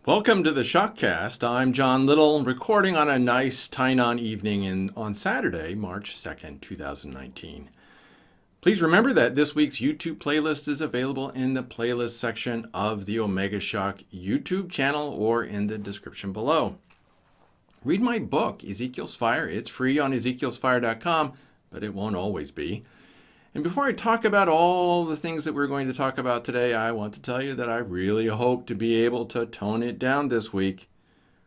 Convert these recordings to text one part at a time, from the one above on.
Welcome to the ShockCast. I'm John Little, recording on a nice Tainan evening on Saturday, March 2nd, 2019. Please remember that this week's YouTube playlist is available in the playlist section of the Omega Shock YouTube channel or in the description below. Read my book, Ezekiel's Fire. It's free on ezekielsfire.com, but it won't always be. And before I talk about all the things that we're going to talk about today, I want to tell you that I really hope to be able to tone it down this week.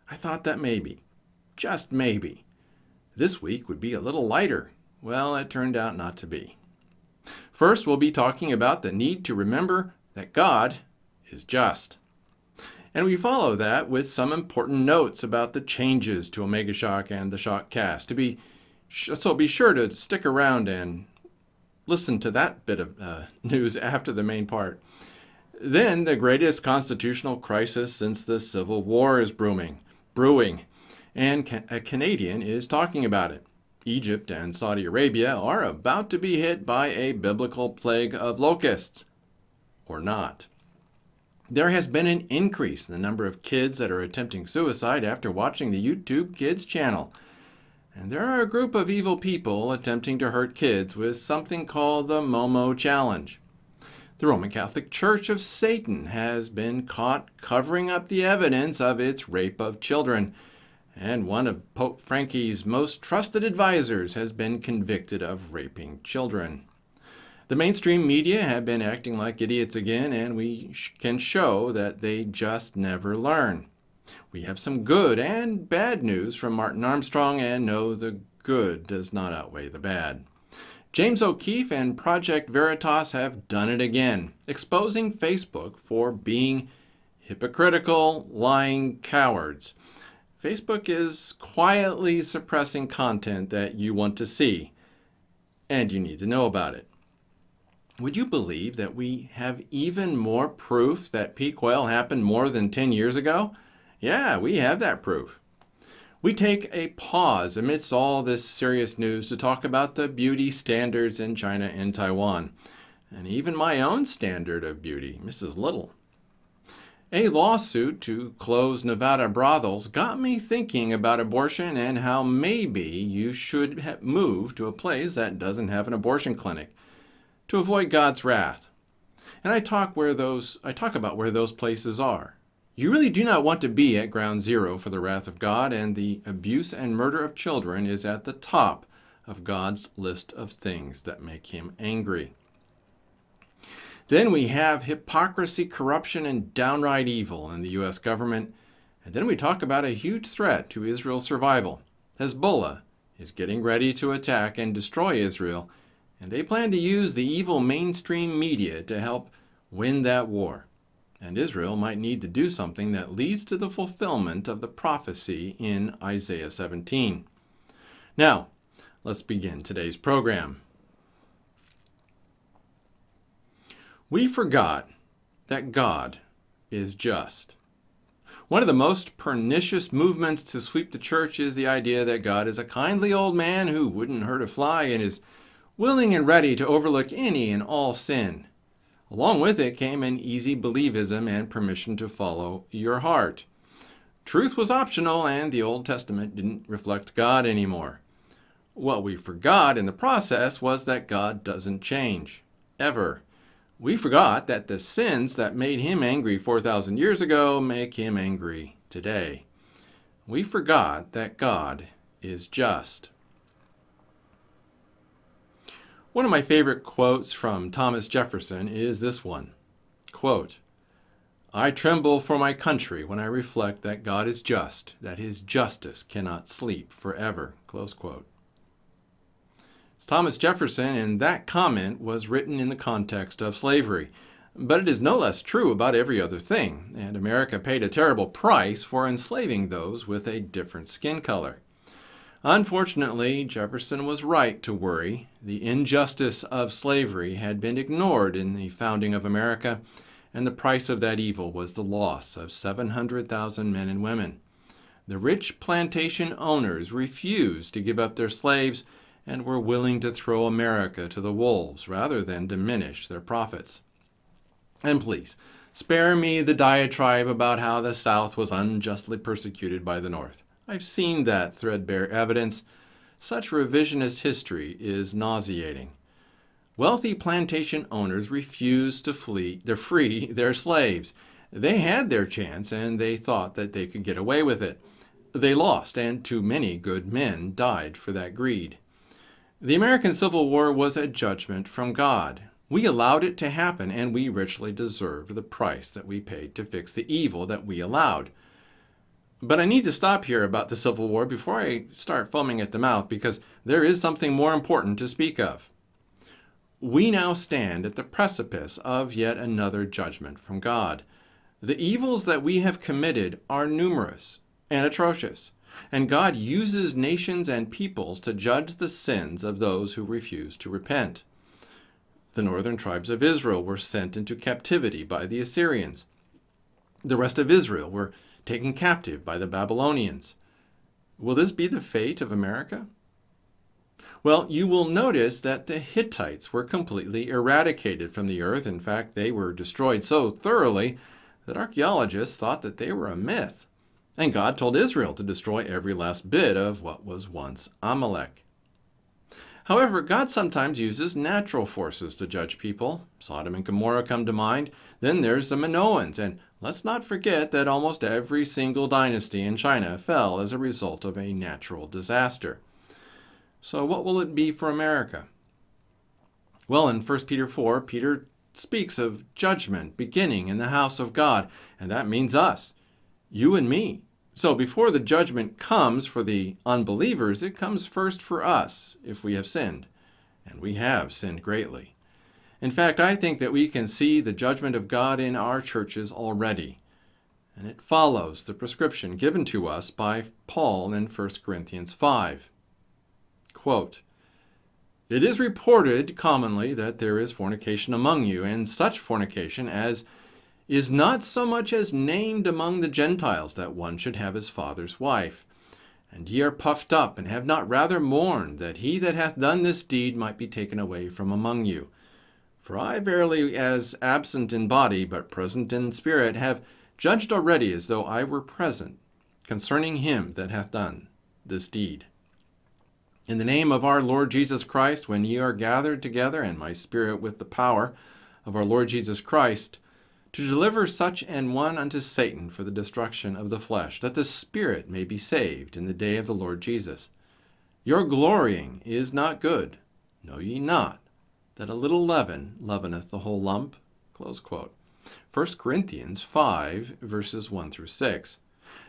I thought that maybe, just maybe, this week would be a little lighter. Well, it turned out not to be. First, we'll be talking about the need to remember that God is just. And we follow that with some important notes about the changes to Omega Shock and the ShockCast. So be sure to stick around and listen to that bit of news after the main part. Then the greatest constitutional crisis since the Civil War is brewing, and a Canadian is talking about it. Egypt and Saudi Arabia are about to be hit by a biblical plague of locusts, or not. There has been an increase in the number of kids that are attempting suicide after watching the YouTube Kids channel. And there are a group of evil people attempting to hurt kids with something called the Momo Challenge. The Roman Catholic Church of Satan has been caught covering up the evidence of its rape of children. And one of Pope Frankie's most trusted advisors has been convicted of raping children. The mainstream media have been acting like idiots again, and we can show that they just never learn. We have some good and bad news from Martin Armstrong, and no, the good does not outweigh the bad. James O'Keefe and Project Veritas have done it again, exposing Facebook for being hypocritical, lying cowards. Facebook is quietly suppressing content that you want to see, and you need to know about it. Would you believe that we have even more proof that peak oil happened more than 10 years ago? Yeah, we have that proof. We take a pause amidst all this serious news to talk about the beauty standards in China and Taiwan, and even my own standard of beauty, Mrs. Little. A lawsuit to close Nevada brothels got me thinking about abortion and how maybe you should move to a place that doesn't have an abortion clinic to avoid God's wrath. And I talk about where those places are. You really do not want to be at ground zero for the wrath of God, and the abuse and murder of children is at the top of God's list of things that make him angry. Then we have hypocrisy, corruption, and downright evil in the U.S. government. And then we talk about a huge threat to Israel's survival. Hezbollah is getting ready to attack and destroy Israel, and they plan to use the evil mainstream media to help win that war. And Israel might need to do something that leads to the fulfillment of the prophecy in Isaiah 17. Now, let's begin today's program. We forgot that God is just. One of the most pernicious movements to sweep the church is the idea that God is a kindly old man who wouldn't hurt a fly and is willing and ready to overlook any and all sin. Along with it came an easy-believism and permission to follow your heart. Truth was optional, and the Old Testament didn't reflect God anymore. What we forgot in the process was that God doesn't change, ever. We forgot that the sins that made him angry 4,000 years ago make him angry today. We forgot that God is just. One of my favorite quotes from Thomas Jefferson is this one. Quote, "I tremble for my country when I reflect that God is just, that his justice cannot sleep forever." Close quote. It's Thomas Jefferson, and that comment was written in the context of slavery. But it is no less true about every other thing, and America paid a terrible price for enslaving those with a different skin color. Unfortunately, Jefferson was right to worry. The injustice of slavery had been ignored in the founding of America, and the price of that evil was the loss of 700,000 men and women. The rich plantation owners refused to give up their slaves and were willing to throw America to the wolves rather than diminish their profits. And please, Spare me the diatribe about how the South was unjustly persecuted by the North. I've seen that threadbare evidence. Such revisionist history is nauseating. Wealthy plantation owners refused to free their slaves. They had their chance, and they thought that they could get away with it. They lost, and too many good men died for that greed. The American Civil War was a judgment from God. We allowed it to happen, and we richly deserved the price that we paid to fix the evil that we allowed. But I need to stop here about the Civil War before I start foaming at the mouth, because there is something more important to speak of. We now stand at the precipice of yet another judgment from God. The evils that we have committed are numerous and atrocious, and God uses nations and peoples to judge the sins of those who refuse to repent. The northern tribes of Israel were sent into captivity by the Assyrians. The rest of Israel were taken captive by the Babylonians. Will this be the fate of America? Well, you will notice that the Hittites were completely eradicated from the earth. In fact, they were destroyed so thoroughly that archaeologists thought that they were a myth. And God told Israel to destroy every last bit of what was once Amalek. However, God sometimes uses natural forces to judge people. Sodom and Gomorrah come to mind. Then there's the Minoans, and let's not forget that almost every single dynasty in China fell as a result of a natural disaster. So what will it be for America? Well, in 1 Peter 4, Peter speaks of judgment beginning in the house of God, and that means us, you and me. So before the judgment comes for the unbelievers, it comes first for us if we have sinned, and we have sinned greatly. In fact, I think that we can see the judgment of God in our churches already, and it follows the prescription given to us by Paul in 1 Corinthians 5. Quote, "It is reported commonly that there is fornication among you, and such fornication as is not so much as named among the Gentiles, that one should have his father's wife. And ye are puffed up, and have not rather mourned, that he that hath done this deed might be taken away from among you. For I verily, as absent in body, but present in spirit, have judged already as though I were present, concerning him that hath done this deed. In the name of our Lord Jesus Christ, when ye are gathered together, and my spirit with the power of our Lord Jesus Christ, to deliver such an one unto Satan for the destruction of the flesh, that the spirit may be saved in the day of the Lord Jesus. Your glorying is not good. Know ye not that a little leaven leaveneth the whole lump?" Close quote. 1 Corinthians 5, verses 1 through 6.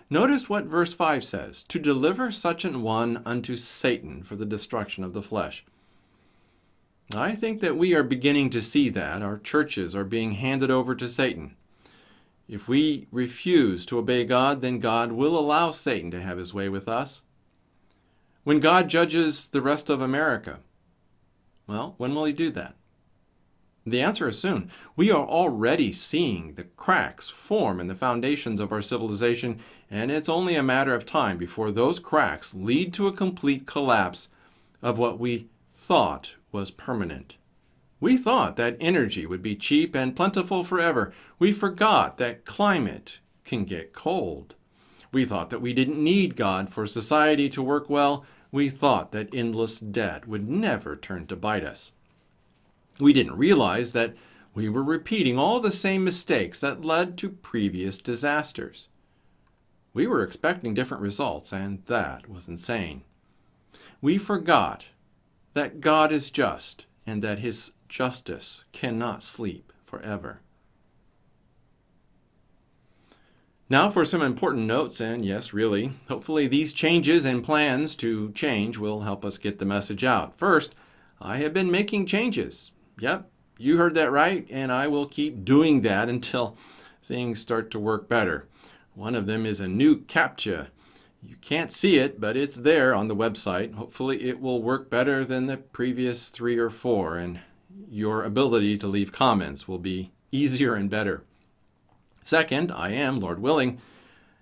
Notice what verse 5 says, "To deliver such an one unto Satan for the destruction of the flesh." I think that we are beginning to see that our churches are being handed over to Satan. If we refuse to obey God, then God will allow Satan to have his way with us. When God judges the rest of America, well, when will he do that? The answer is soon. We are already seeing the cracks form in the foundations of our civilization, and it's only a matter of time before those cracks lead to a complete collapse of what we thought was permanent. We thought that energy would be cheap and plentiful forever. We forgot that climate can get cold. We thought that we didn't need God for society to work well. We thought that endless debt would never turn to bite us. We didn't realize that we were repeating all the same mistakes that led to previous disasters. We were expecting different results, and that was insane. We forgot that God is just and that his justice cannot sleep forever. Now for some important notes, and yes, really, hopefully these changes and plans to change will help us get the message out. First, I have been making changes. Yep, you heard that right, and I will keep doing that until things start to work better. One of them is a new CAPTCHA. You can't see it, but it's there on the website. Hopefully it will work better than the previous 3 or 4, and your ability to leave comments will be easier and better. Second, I am, Lord willing,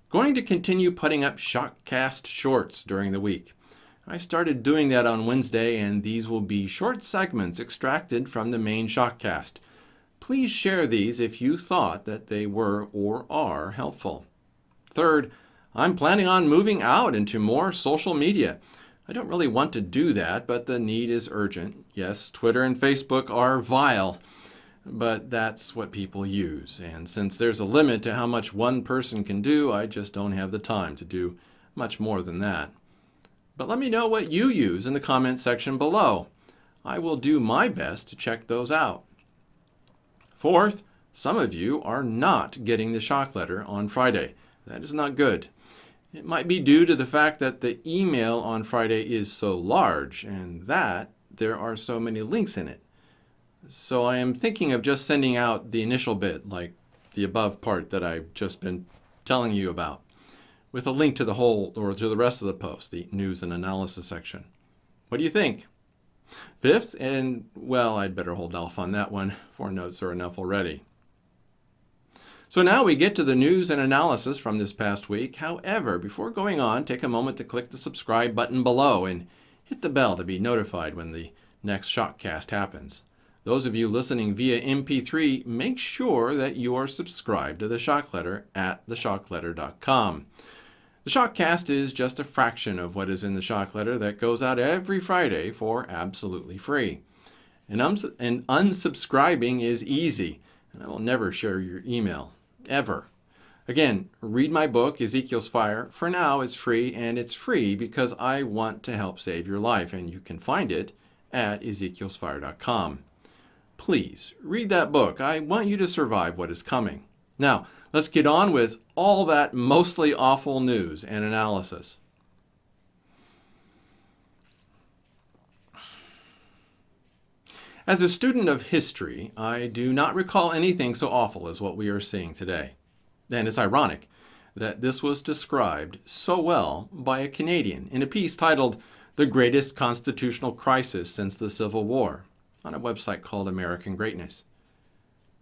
going to continue putting up ShockCast shorts during the week. I started doing that on Wednesday, and these will be short segments extracted from the main ShockCast. Please share these if you thought that they were or are helpful. Third, I'm planning on moving out into more social media. I don't really want to do that, but the need is urgent. Yes, Twitter and Facebook are vile, but that's what people use. And since there's a limit to how much one person can do, I just don't have the time to do much more than that. But let me know what you use in the comment section below. I will do my best to check those out. Fourth, some of you are not getting the shock letter on Friday. That is not good. It might be due to the fact that the email on Friday is so large and that there are so many links in it. So I am thinking of just sending out the initial bit, like the above part that I've just been telling you about, with a link to the whole or to the rest of the post, the news and analysis section. What do you think? Fifth, and well, I'd better hold off on that one. 4 notes are enough already. So now we get to the news and analysis from this past week. However, before going on, take a moment to click the subscribe button below and hit the bell to be notified when the next ShockCast happens. Those of you listening via MP3, make sure that you are subscribed to the Shock Letter at theshockletter.com. The ShockCast is just a fraction of what is in the Shock Letter that goes out every Friday for absolutely free. And unsubscribing is easy, and I will never share your email. Ever. Again, read my book, Ezekiel's Fire. For now, it's free, and it's free because I want to help save your life, and you can find it at ezekielsfire.com. Please, read that book. I want you to survive what is coming. Now, let's get on with all that mostly awful news and analysis. As a student of history, I do not recall anything so awful as what we are seeing today. And it's ironic that this was described so well by a Canadian in a piece titled "The Greatest Constitutional Crisis Since the Civil War" on a website called American Greatness.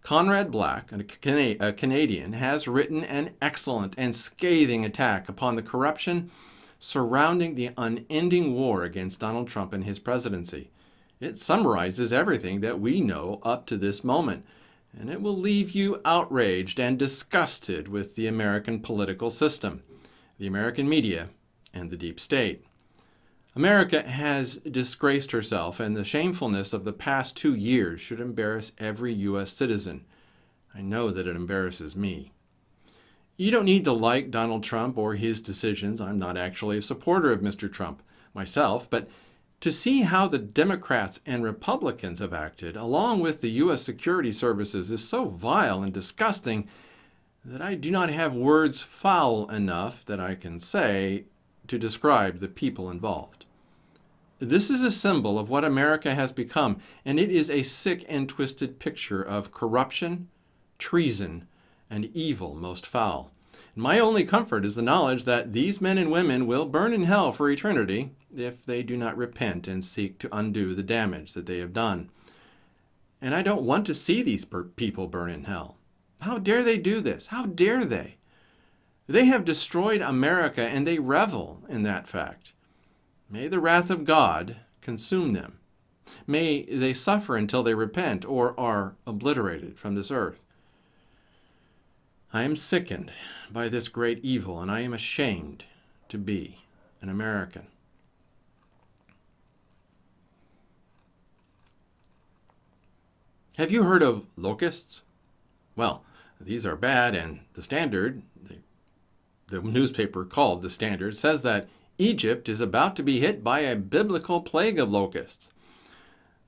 Conrad Black, a Canadian, has written an excellent and scathing attack upon the corruption surrounding the unending war against Donald Trump and his presidency. It summarizes everything that we know up to this moment, and it will leave you outraged and disgusted with the American political system, the American media, and the deep state. America has disgraced herself, and the shamefulness of the past 2 years should embarrass every U.S. citizen. I know that it embarrasses me. You don't need to like Donald Trump or his decisions. I'm not actually a supporter of Mr. Trump myself, but to see how the Democrats and Republicans have acted, along with the U.S. security services, is so vile and disgusting that I do not have words foul enough that I can say to describe the people involved. This is a symbol of what America has become, and it is a sick and twisted picture of corruption, treason, and evil most foul. My only comfort is the knowledge that these men and women will burn in hell for eternity if they do not repent and seek to undo the damage that they have done. And I don't want to see these people burn in hell. How dare they do this? How dare they? They have destroyed America, and they revel in that fact. May the wrath of God consume them. May they suffer until they repent or are obliterated from this earth. I am sickened by this great evil, and I am ashamed to be an American. Have you heard of locusts? Well, these are bad, and the Standard, the newspaper called the Standard, says that Egypt is about to be hit by a biblical plague of locusts.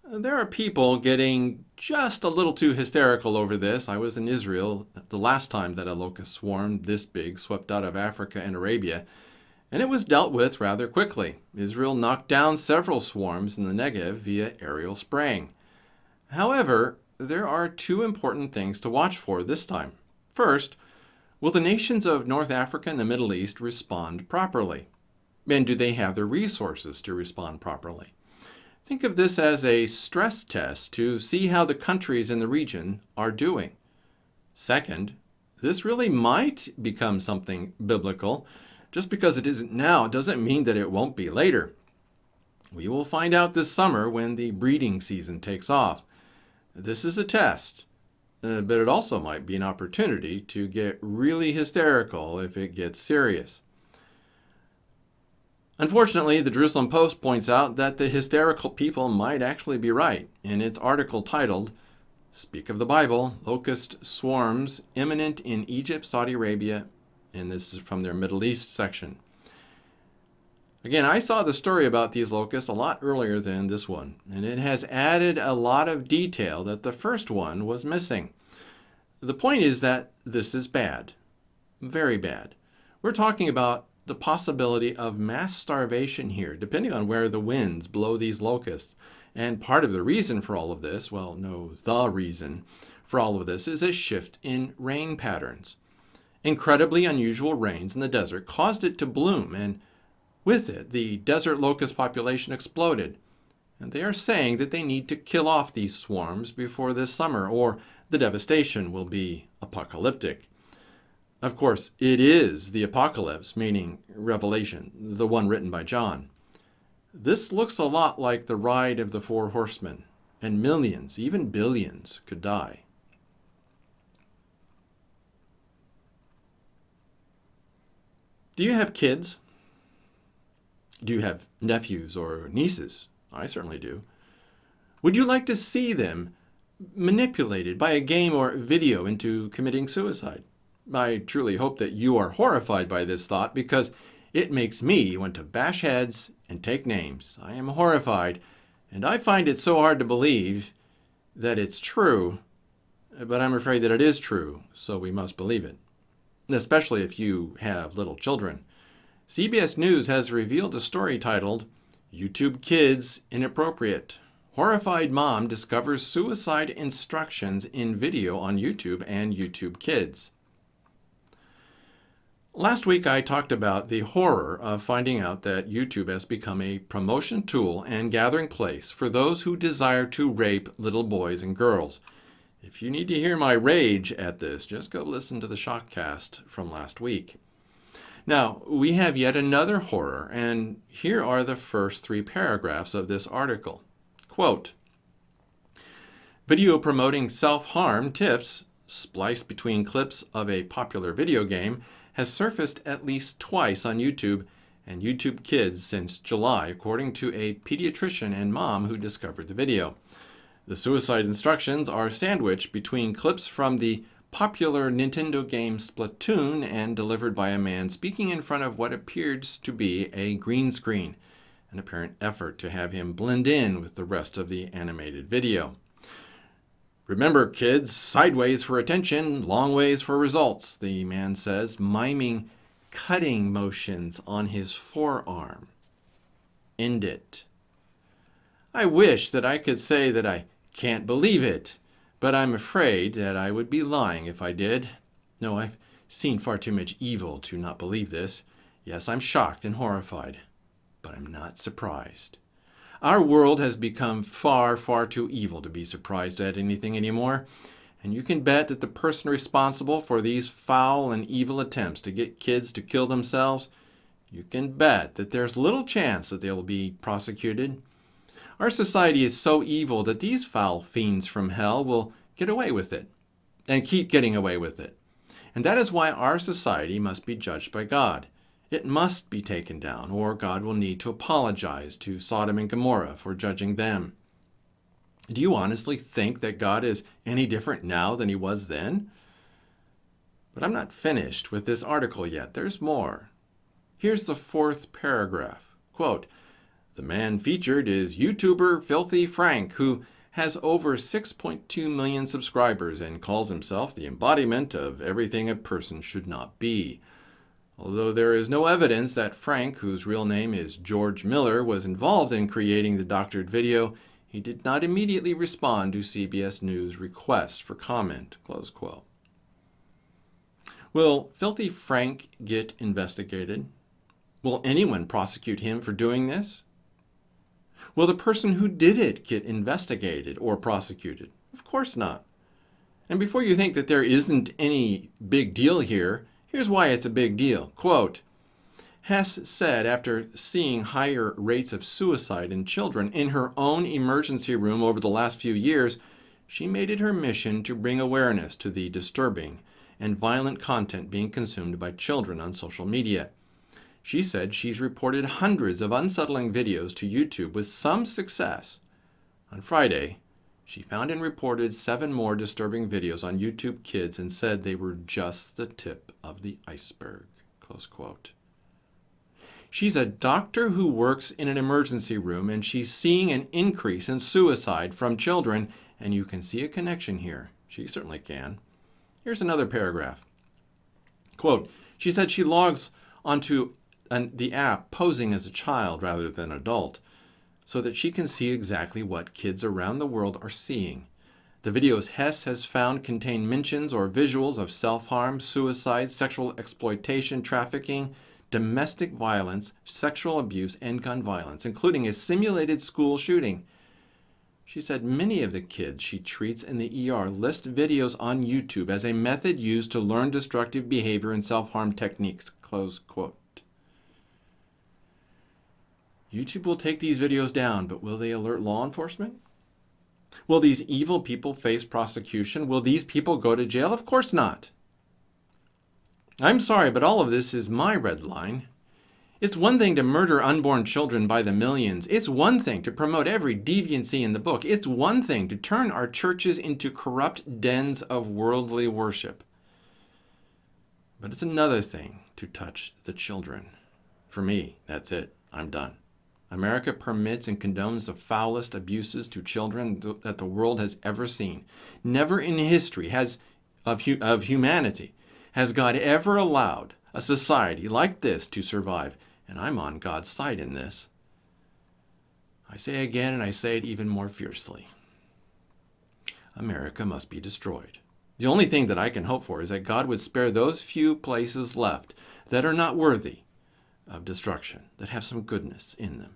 There are people getting just a little too hysterical over this. I was in Israel the last time that a locust swarm this big swept out of Africa and Arabia, and it was dealt with rather quickly. Israel knocked down several swarms in the Negev via aerial spraying. However, there are 2 important things to watch for this time. First, will the nations of North Africa and the Middle East respond properly? And do they have the resources to respond properly? Think of this as a stress test to see how the countries in the region are doing. Second, this really might become something biblical. Just because it isn't now doesn't mean that it won't be later. We will find out this summer when the breeding season takes off. This is a test. but it also might be an opportunity to get really hysterical if it gets serious. Unfortunately, the Jerusalem Post points out that the hysterical people might actually be right in its article titled, "Speak of the Bible, Locust Swarms Imminent in Egypt, Saudi Arabia," and this is from their Middle East section. Again, I saw the story about these locusts a lot earlier than this one, and it has added a lot of detail that the first one was missing. The point is that this is bad, very bad. We're talking about the possibility of mass starvation here, depending on where the winds blow these locusts. And part of the reason for all of this, well, no, the reason for all of this is a shift in rain patterns. Incredibly unusual rains in the desert caused it to bloom, and with it, the desert locust population exploded. And they are saying that they need to kill off these swarms before this summer, or the devastation will be apocalyptic. Of course, it is the apocalypse, meaning Revelation, the one written by John. This looks a lot like the ride of the four horsemen, and millions, even billions, could die. Do you have kids? Do you have nephews or nieces? I certainly do. Would you like to see them manipulated by a game or video into committing suicide? I truly hope that you are horrified by this thought, because it makes me want to bash heads and take names. I am horrified, and I find it so hard to believe that it's true, but I'm afraid that it is true, so we must believe it, especially if you have little children. CBS News has revealed a story titled, "YouTube Kids Inappropriate. Horrified Mom Discovers Suicide Instructions in Video on YouTube and YouTube Kids." Last week I talked about the horror of finding out that YouTube has become a promotion tool and gathering place for those who desire to rape little boys and girls. If you need to hear my rage at this, just go listen to the ShockCast from last week. Now, we have yet another horror, and here are the first 3 paragraphs of this article. Quote, "Video promoting self-harm tips spliced between clips of a popular video game has surfaced at least twice on YouTube and YouTube Kids since July, according to a pediatrician and mom who discovered the video. The suicide instructions are sandwiched between clips from the popular Nintendo game Splatoon and delivered by a man speaking in front of what appears to be a green screen, an apparent effort to have him blend in with the rest of the animated video. Remember, kids, sideways for attention, long ways for results," the man says, miming cutting motions on his forearm. End it. I wish that I could say that I can't believe it, but I'm afraid that I would be lying if I did. No, I've seen far too much evil to not believe this. Yes, I'm shocked and horrified, but I'm not surprised. Our world has become far, far too evil to be surprised at anything anymore, and you can bet that the person responsible for these foul and evil attempts to get kids to kill themselves, you can bet that there's little chance that they'll be prosecuted. Our society is so evil that these foul fiends from hell will get away with it, and keep getting away with it. And that is why our society must be judged by God. It must be taken down, or God will need to apologize to Sodom and Gomorrah for judging them. Do you honestly think that God is any different now than he was then? But I'm not finished with this article yet. There's more. Here's the 4th paragraph. Quote, "The man featured is YouTuber Filthy Frank, who has over 6.2 million subscribers and calls himself the embodiment of everything a person should not be. Although there is no evidence that Frank, whose real name is George Miller, was involved in creating the doctored video, he did not immediately respond to CBS News' request for comment." Close quote. Will Filthy Frank get investigated? Will anyone prosecute him for doing this? Will the person who did it get investigated or prosecuted? Of course not. And before you think that there isn't any big deal here, here's why it's a big deal. Quote, "Hess said after seeing higher rates of suicide in children in her own emergency room over the last few years, she made it her mission to bring awareness to the disturbing and violent content being consumed by children on social media. She said she's reported hundreds of unsettling videos to YouTube with some success. On Friday, she found and reported 7 more disturbing videos on YouTube Kids and said they were just the tip of the iceberg. Close quote. She's a doctor who works in an emergency room, and she's seeing an increase in suicide from children, and you can see a connection here. She certainly can. Here's another paragraph. Quote, she said she logs onto the app posing as a child rather than adult so that she can see exactly what kids around the world are seeing. The videos Hess has found contain mentions or visuals of self-harm, suicide, sexual exploitation, trafficking, domestic violence, sexual abuse, and gun violence, including a simulated school shooting. She said many of the kids she treats in the ER list videos on YouTube as a method used to learn destructive behavior and self-harm techniques. Close quote. YouTube will take these videos down, but will they alert law enforcement? Will these evil people face prosecution? Will these people go to jail? Of course not. I'm sorry, but all of this is my red line. It's one thing to murder unborn children by the millions. It's one thing to promote every deviancy in the book. It's one thing to turn our churches into corrupt dens of worldly worship. But it's another thing to touch the children. For me, that's it. I'm done. America permits and condones the foulest abuses to children that the world has ever seen. Never in history of humanity has God ever allowed a society like this to survive, and I'm on God's side in this. I say again, and I say it even more fiercely. America must be destroyed. The only thing that I can hope for is that God would spare those few places left that are not worthy of destruction, that have some goodness in them.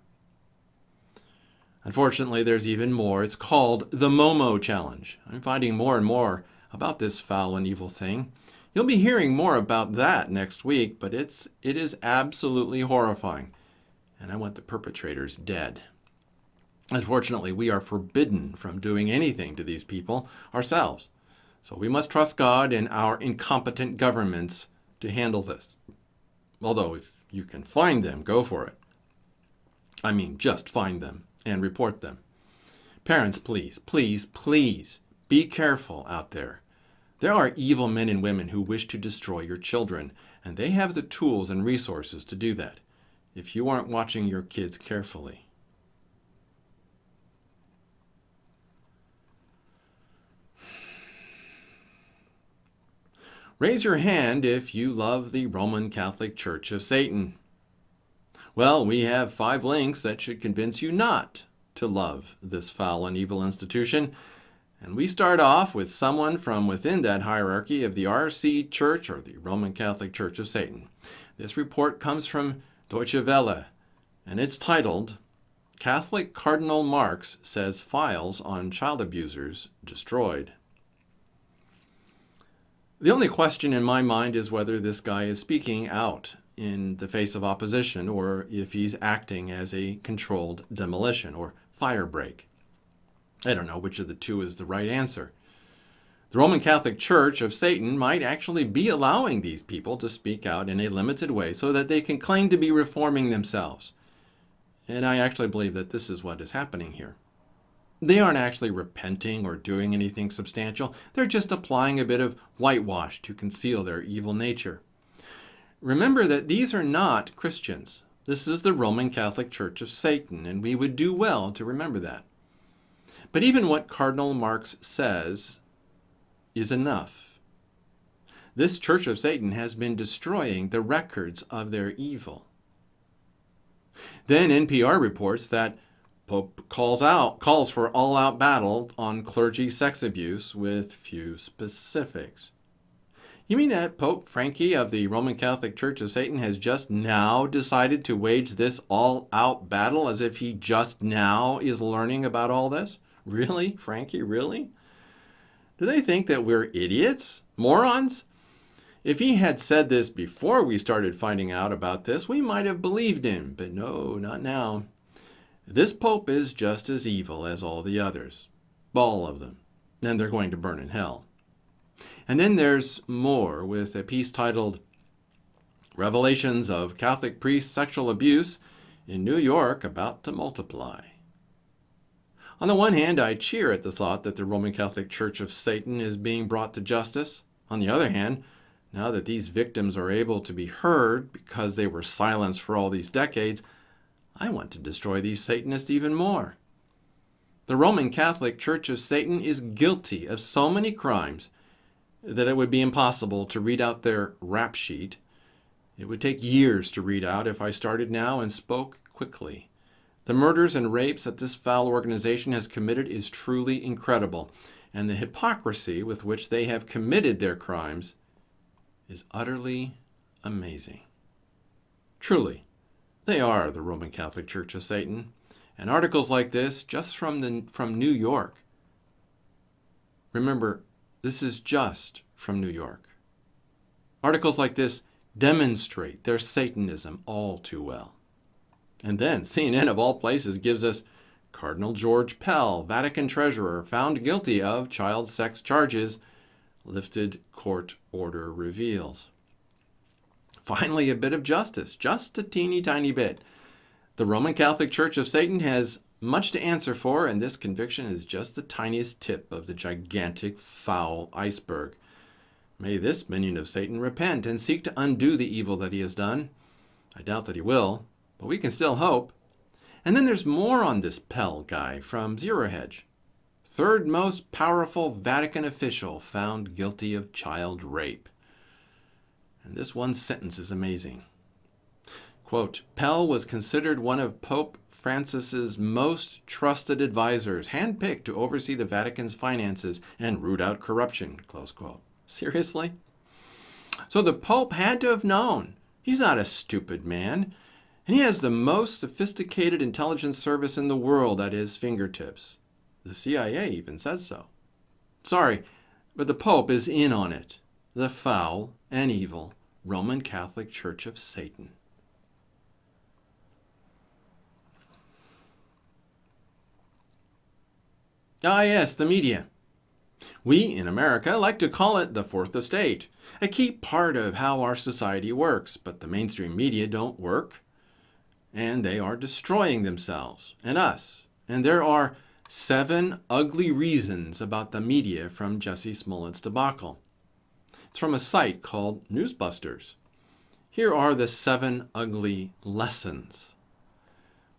Unfortunately, there's even more. It's called the Momo Challenge. I'm finding more and more about this foul and evil thing. You'll be hearing more about that next week, but it is absolutely horrifying, and I want the perpetrators dead. Unfortunately, we are forbidden from doing anything to these people ourselves, so we must trust God and our incompetent governments to handle this. Although, if you can find them, go for it. I mean, just find them and report them. Parents, please, please, please be careful out there. There are evil men and women who wish to destroy your children, and they have the tools and resources to do that if you aren't watching your kids carefully. Raise your hand if you love the Roman Catholic Church of Satan. Well, we have 5 links that should convince you not to love this foul and evil institution. And we start off with someone from within that hierarchy of the RC Church, or the Roman Catholic Church of Satan. This report comes from Deutsche Welle, and it's titled, Catholic Cardinal Marx Says Files on Child Abusers Destroyed. The only question in my mind is whether this guy is speaking out in the face of opposition, or if he's acting as a controlled demolition or fire break. I don't know which of the two is the right answer. The Roman Catholic Church of Satan might actually be allowing these people to speak out in a limited way so that they can claim to be reforming themselves. And I actually believe that this is what is happening here. They aren't actually repenting or doing anything substantial. They're just applying a bit of whitewash to conceal their evil nature. Remember that these are not Christians. This is the Roman Catholic Church of Satan, and we would do well to remember that. But even what Cardinal Marx says is enough. This Church of Satan has been destroying the records of their evil. Then NPR reports that Pope calls for all-out battle on clergy sex abuse with few specifics. You mean that Pope Frankie of the Roman Catholic Church of Satan has just now decided to wage this all-out battle as if he just now is learning about all this? Really, Frankie, really? Do they think that we're idiots? Morons? If he had said this before we started finding out about this, we might have believed him, but no, not now. This Pope is just as evil as all the others. All of them. and they're going to burn in hell. And then there's more, with a piece titled Revelations of Catholic Priest Sexual Abuse in New York About to Multiply. On the one hand, I cheer at the thought that the Roman Catholic Church of Satan is being brought to justice. On the other hand, now that these victims are able to be heard because they were silenced for all these decades, I want to destroy these Satanists even more. The Roman Catholic Church of Satan is guilty of so many crimes that it would be impossible to read out their rap sheet. It would take years to read out if I started now and spoke quickly. The murders and rapes that this foul organization has committed is truly incredible, and the hypocrisy with which they have committed their crimes is utterly amazing. Truly, they are the Roman Catholic Church of Satan, and articles like this, just from New York. Remember, this is just from New York. Articles like this demonstrate their Satanism all too well. And then CNN, of all places, gives us Cardinal George Pell, Vatican treasurer, found guilty of child sex charges, lifted court order reveals. Finally, a bit of justice, just a teeny tiny bit. The Roman Catholic Church of Satan has much to answer for, and this conviction is just the tiniest tip of the gigantic, foul iceberg. May this minion of Satan repent and seek to undo the evil that he has done. I doubt that he will, but we can still hope. And then there's more on this Pell guy from Zero Hedge. Third most powerful Vatican official found guilty of child rape. And this one sentence is amazing. Quote, Pell was considered one of Pope Francis's most trusted advisors, handpicked to oversee the Vatican's finances and root out corruption, close quote. Seriously? So the Pope had to have known. He's not a stupid man. And he has the most sophisticated intelligence service in the world at his fingertips. The CIA even says so. Sorry, but the Pope is in on it. The foul and evil Roman Catholic Church of Satan. Ah yes, the media. We in America like to call it the fourth estate, a key part of how our society works, but the mainstream media don't work, and they are destroying themselves and us. And there are 7 ugly reasons about the media from Jussie Smollett's debacle. It's from a site called Newsbusters. Here are the 7 ugly lessons.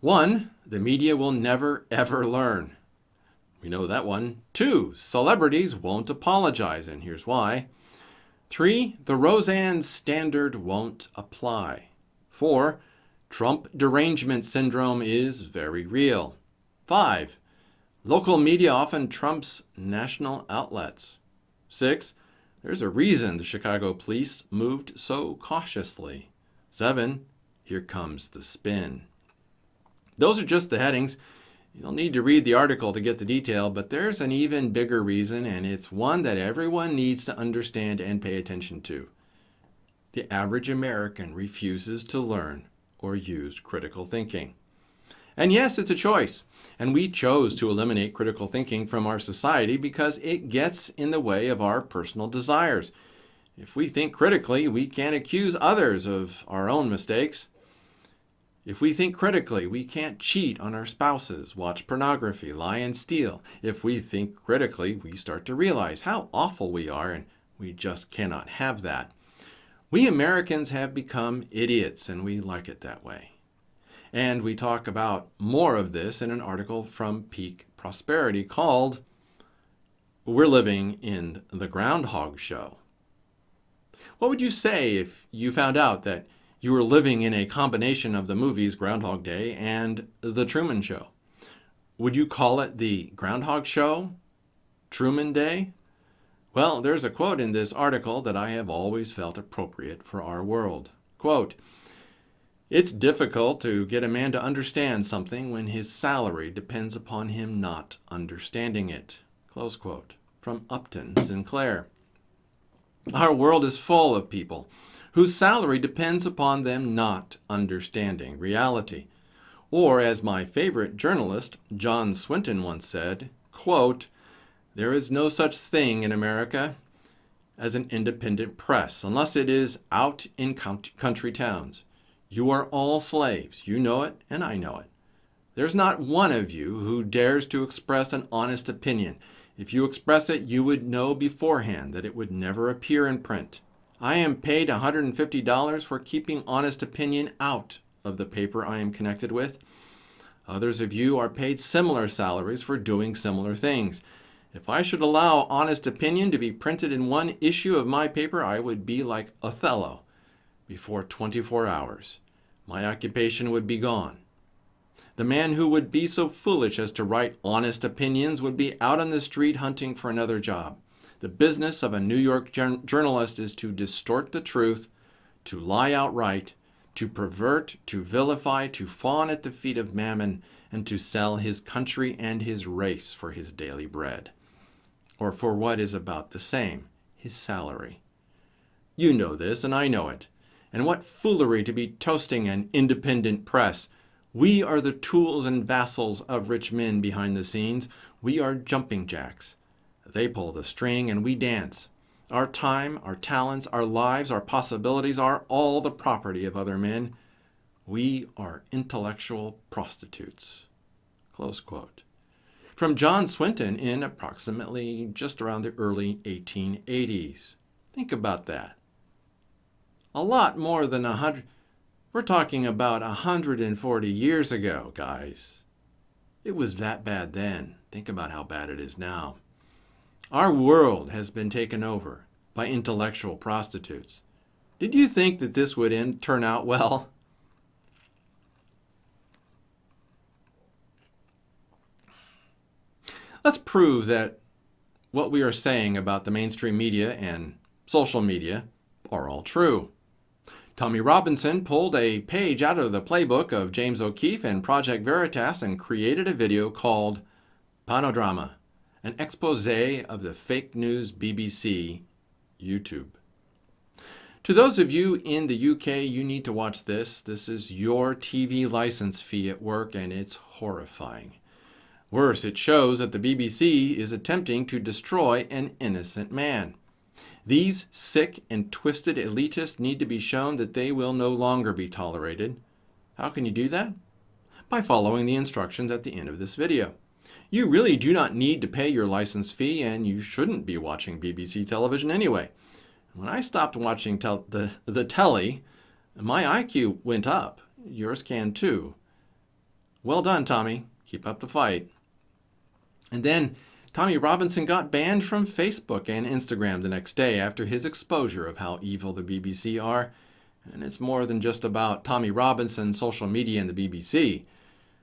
1, the media will never ever learn. We know that one. 2, celebrities won't apologize, and here's why. 3, the Roseanne standard won't apply. 4, Trump derangement syndrome is very real. 5, local media often trumps national outlets. 6, there's a reason the Chicago police moved so cautiously. 7, here comes the spin. Those are just the headings. You'll need to read the article to get the detail, but there's an even bigger reason, and it's one that everyone needs to understand and pay attention to. The average American refuses to learn or use critical thinking. And yes, it's a choice, and we chose to eliminate critical thinking from our society because it gets in the way of our personal desires. If we think critically, we can't accuse others of our own mistakes. If we think critically, we can't cheat on our spouses, watch pornography, lie and steal. If we think critically, we start to realize how awful we are, and we just cannot have that. We Americans have become idiots, and we like it that way. And we talk about more of this in an article from Peak Prosperity called We're Living in the Groundhog Show. What would you say if you found out that you were living in a combination of the movies Groundhog Day and The Truman Show? Would you call it the Groundhog Show? Truman Day? Well, there's a quote in this article that I have always felt appropriate for our world. Quote, it's difficult to get a man to understand something when his salary depends upon him not understanding it. Close quote. From Upton Sinclair. Our world is full of people whose salary depends upon them not understanding reality. Or, as my favorite journalist, John Swinton, once said, quote, There is no such thing in America as an independent press, unless it is out in country towns. You are all slaves. You know it, and I know it. There's not one of you who dares to express an honest opinion. If you express it, you would know beforehand that it would never appear in print. I am paid $150 for keeping honest opinion out of the paper I am connected with. Others of you are paid similar salaries for doing similar things. If I should allow honest opinion to be printed in one issue of my paper, I would be like Othello. Before 24 hours, my occupation would be gone. The man who would be so foolish as to write honest opinions would be out on the street hunting for another job. The business of a New York journalist is to distort the truth, to lie outright, to pervert, to vilify, to fawn at the feet of mammon, and to sell his country and his race for his daily bread. Or for what is about the same, his salary. You know this, and I know it. And what foolery to be toasting an independent press. We are the tools and vassals of rich men behind the scenes. We are jumping jacks. They pull the string and we dance. Our time, our talents, our lives, our possibilities are all the property of other men. We are intellectual prostitutes. Close quote. From John Swinton in approximately just around the early 1880s. Think about that. A lot more than 100. We're talking about 140 years ago, guys. It was that bad then. Think about how bad it is now. Our world has been taken over by intellectual prostitutes. Did you think that this would turn out well? Let's prove that what we are saying about the mainstream media and social media are all true. Tommy Robinson pulled a page out of the playbook of James O'Keefe and Project Veritas and created a video called Panodrama, an expose of the fake news BBC YouTube. To those of you in the UK, you need to watch this. This is your TV license fee at work, and it's horrifying. Worse, it shows that the BBC is attempting to destroy an innocent man. These sick and twisted elitists need to be shown that they will no longer be tolerated. How can you do that? By following the instructions at the end of this video. You really do not need to pay your license fee, and you shouldn't be watching BBC television anyway. When I stopped watching the telly, my IQ went up. Yours can too. Well done, Tommy. Keep up the fight. And then Tommy Robinson got banned from Facebook and Instagram the next day after his exposure of how evil the BBC are. And it's more than just about Tommy Robinson, social media, and the BBC.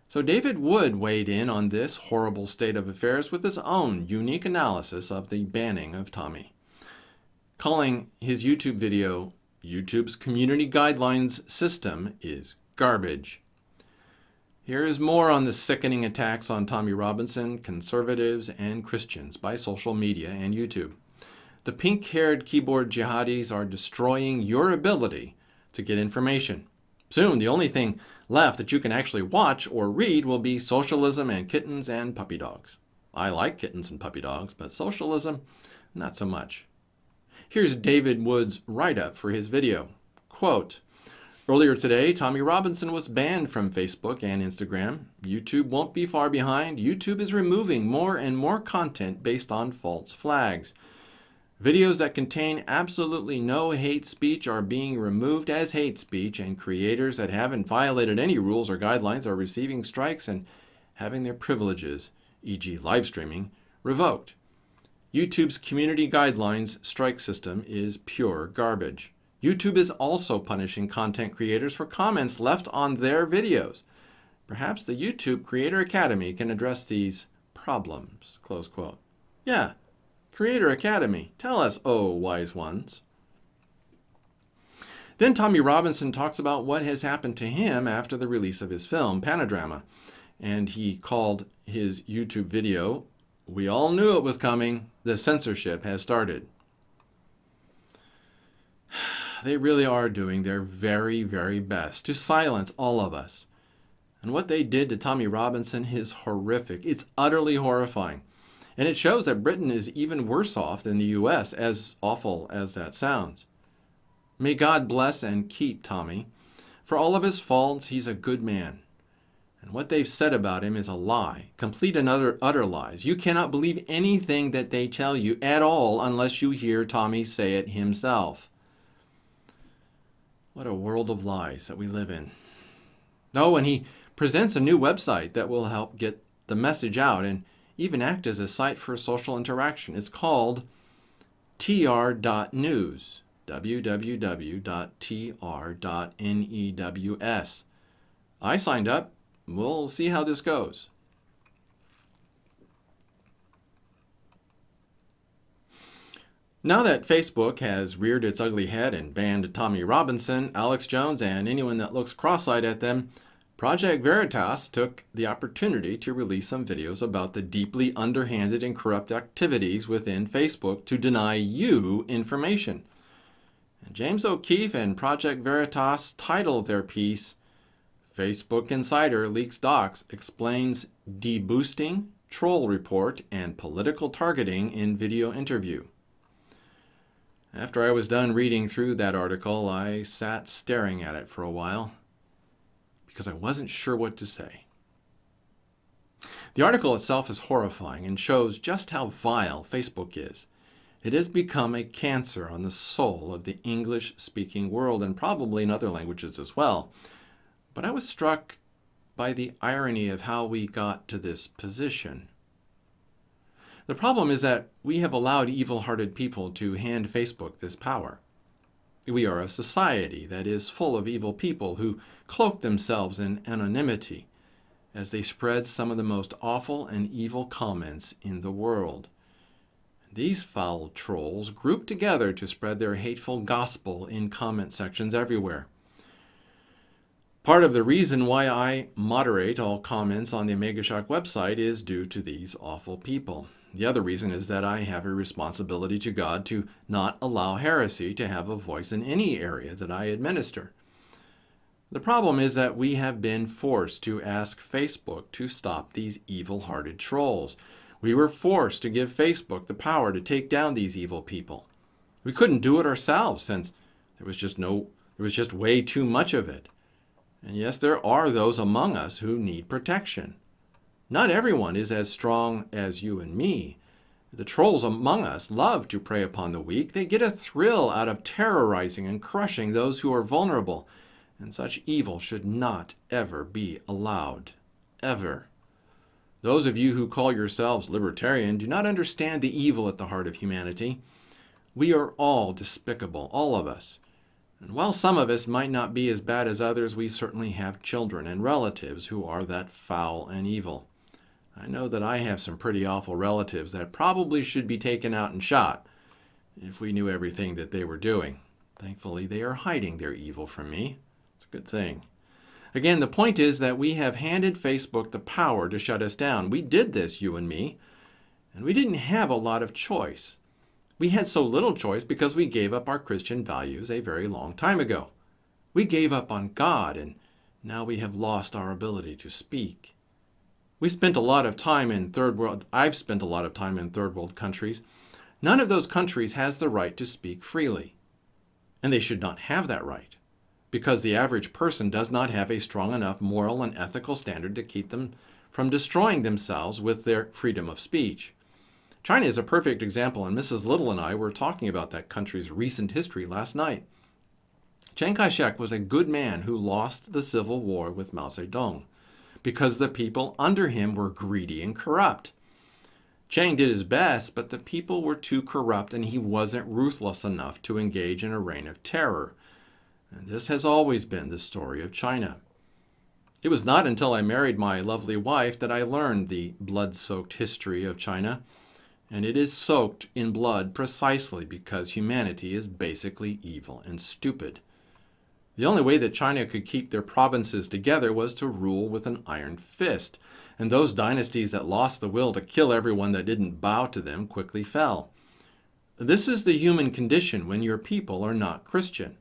So David Wood weighed in on this horrible state of affairs with his own unique analysis of the banning of Tommy, calling his YouTube video, "YouTube's Community Guidelines System is Garbage." Here is more on the sickening attacks on Tommy Robinson, conservatives, and Christians by social media and YouTube. The pink-haired keyboard jihadis are destroying your ability to get information. Soon, the only thing left that you can actually watch or read will be socialism and kittens and puppy dogs. I like kittens and puppy dogs, but socialism, not so much. Here's David Wood's write-up for his video. Quote, "Earlier today, Tommy Robinson was banned from Facebook and Instagram. YouTube won't be far behind. YouTube is removing more and more content based on false flags. Videos that contain absolutely no hate speech are being removed as hate speech, and creators that haven't violated any rules or guidelines are receiving strikes and having their privileges, e.g. live streaming, revoked. YouTube's community guidelines strike system is pure garbage. YouTube is also punishing content creators for comments left on their videos. Perhaps the YouTube Creator Academy can address these problems." Close quote. Yeah, Creator Academy. Tell us, oh wise ones. Then Tommy Robinson talks about what has happened to him after the release of his film, Panodrama. And he called his YouTube video, "We all knew it was coming. The censorship has started." They really are doing their very, very best to silence all of us. And what they did to Tommy Robinson is horrific. It's utterly horrifying. And it shows that Britain is even worse off than the U.S., as awful as that sounds. May God bless and keep Tommy. For all of his faults, he's a good man. And what they've said about him is a lie, complete and utter lies. You cannot believe anything that they tell you at all unless you hear Tommy say it himself. What a world of lies that we live in. Oh, and he presents a new website that will help get the message out and even act as a site for social interaction. It's called tr.news, www.tr.news. I signed up. We'll see how this goes. Now that Facebook has reared its ugly head and banned Tommy Robinson, Alex Jones, and anyone that looks cross-eyed at them, Project Veritas took the opportunity to release some videos about the deeply underhanded and corrupt activities within Facebook to deny you information. And James O'Keefe and Project Veritas titled their piece, Facebook Insider Leaks Docs Explains Deboosting, Troll Report, and Political Targeting in Video Interview. After I was done reading through that article, I sat staring at it for a while because I wasn't sure what to say. The article itself is horrifying and shows just how vile Facebook is. It has become a cancer on the soul of the English-speaking world and probably in other languages as well. But I was struck by the irony of how we got to this position. The problem is that we have allowed evil-hearted people to hand Facebook this power. We are a society that is full of evil people who cloak themselves in anonymity as they spread some of the most awful and evil comments in the world. These foul trolls group together to spread their hateful gospel in comment sections everywhere. Part of the reason why I moderate all comments on the Omega Shock website is due to these awful people. The other reason is that I have a responsibility to God to not allow heresy to have a voice in any area that I administer. The problem is that we have been forced to ask Facebook to stop these evil-hearted trolls. We were forced to give Facebook the power to take down these evil people. We couldn't do it ourselves since there was just way too much of it. And yes, there are those among us who need protection. Not everyone is as strong as you and me. The trolls among us love to prey upon the weak. They get a thrill out of terrorizing and crushing those who are vulnerable. And such evil should not ever be allowed. Ever. Those of you who call yourselves libertarian do not understand the evil at the heart of humanity. We are all despicable, all of us. And while some of us might not be as bad as others, we certainly have children and relatives who are that foul and evil. I know that I have some pretty awful relatives that probably should be taken out and shot if we knew everything that they were doing. Thankfully, they are hiding their evil from me. It's a good thing. Again, the point is that we have handed Facebook the power to shut us down. We did this, you and me, and we didn't have a lot of choice. We had so little choice because we gave up our Christian values a very long time ago. We gave up on God, and now we have lost our ability to speak. We spent a lot of time in I've spent a lot of time in third world countries. None of those countries has the right to speak freely. And they should not have that right, because the average person does not have a strong enough moral and ethical standard to keep them from destroying themselves with their freedom of speech. China is a perfect example, and Mrs. Little and I were talking about that country's recent history last night. Chiang Kai-shek was a good man who lost the civil war with Mao Zedong because the people under him were greedy and corrupt. Chiang did his best, but the people were too corrupt and he wasn't ruthless enough to engage in a reign of terror. And this has always been the story of China. It was not until I married my lovely wife that I learned the blood-soaked history of China. And it is soaked in blood precisely because humanity is basically evil and stupid. The only way that China could keep their provinces together was to rule with an iron fist, and those dynasties that lost the will to kill everyone that didn't bow to them quickly fell. This is the human condition when your people are not Christian.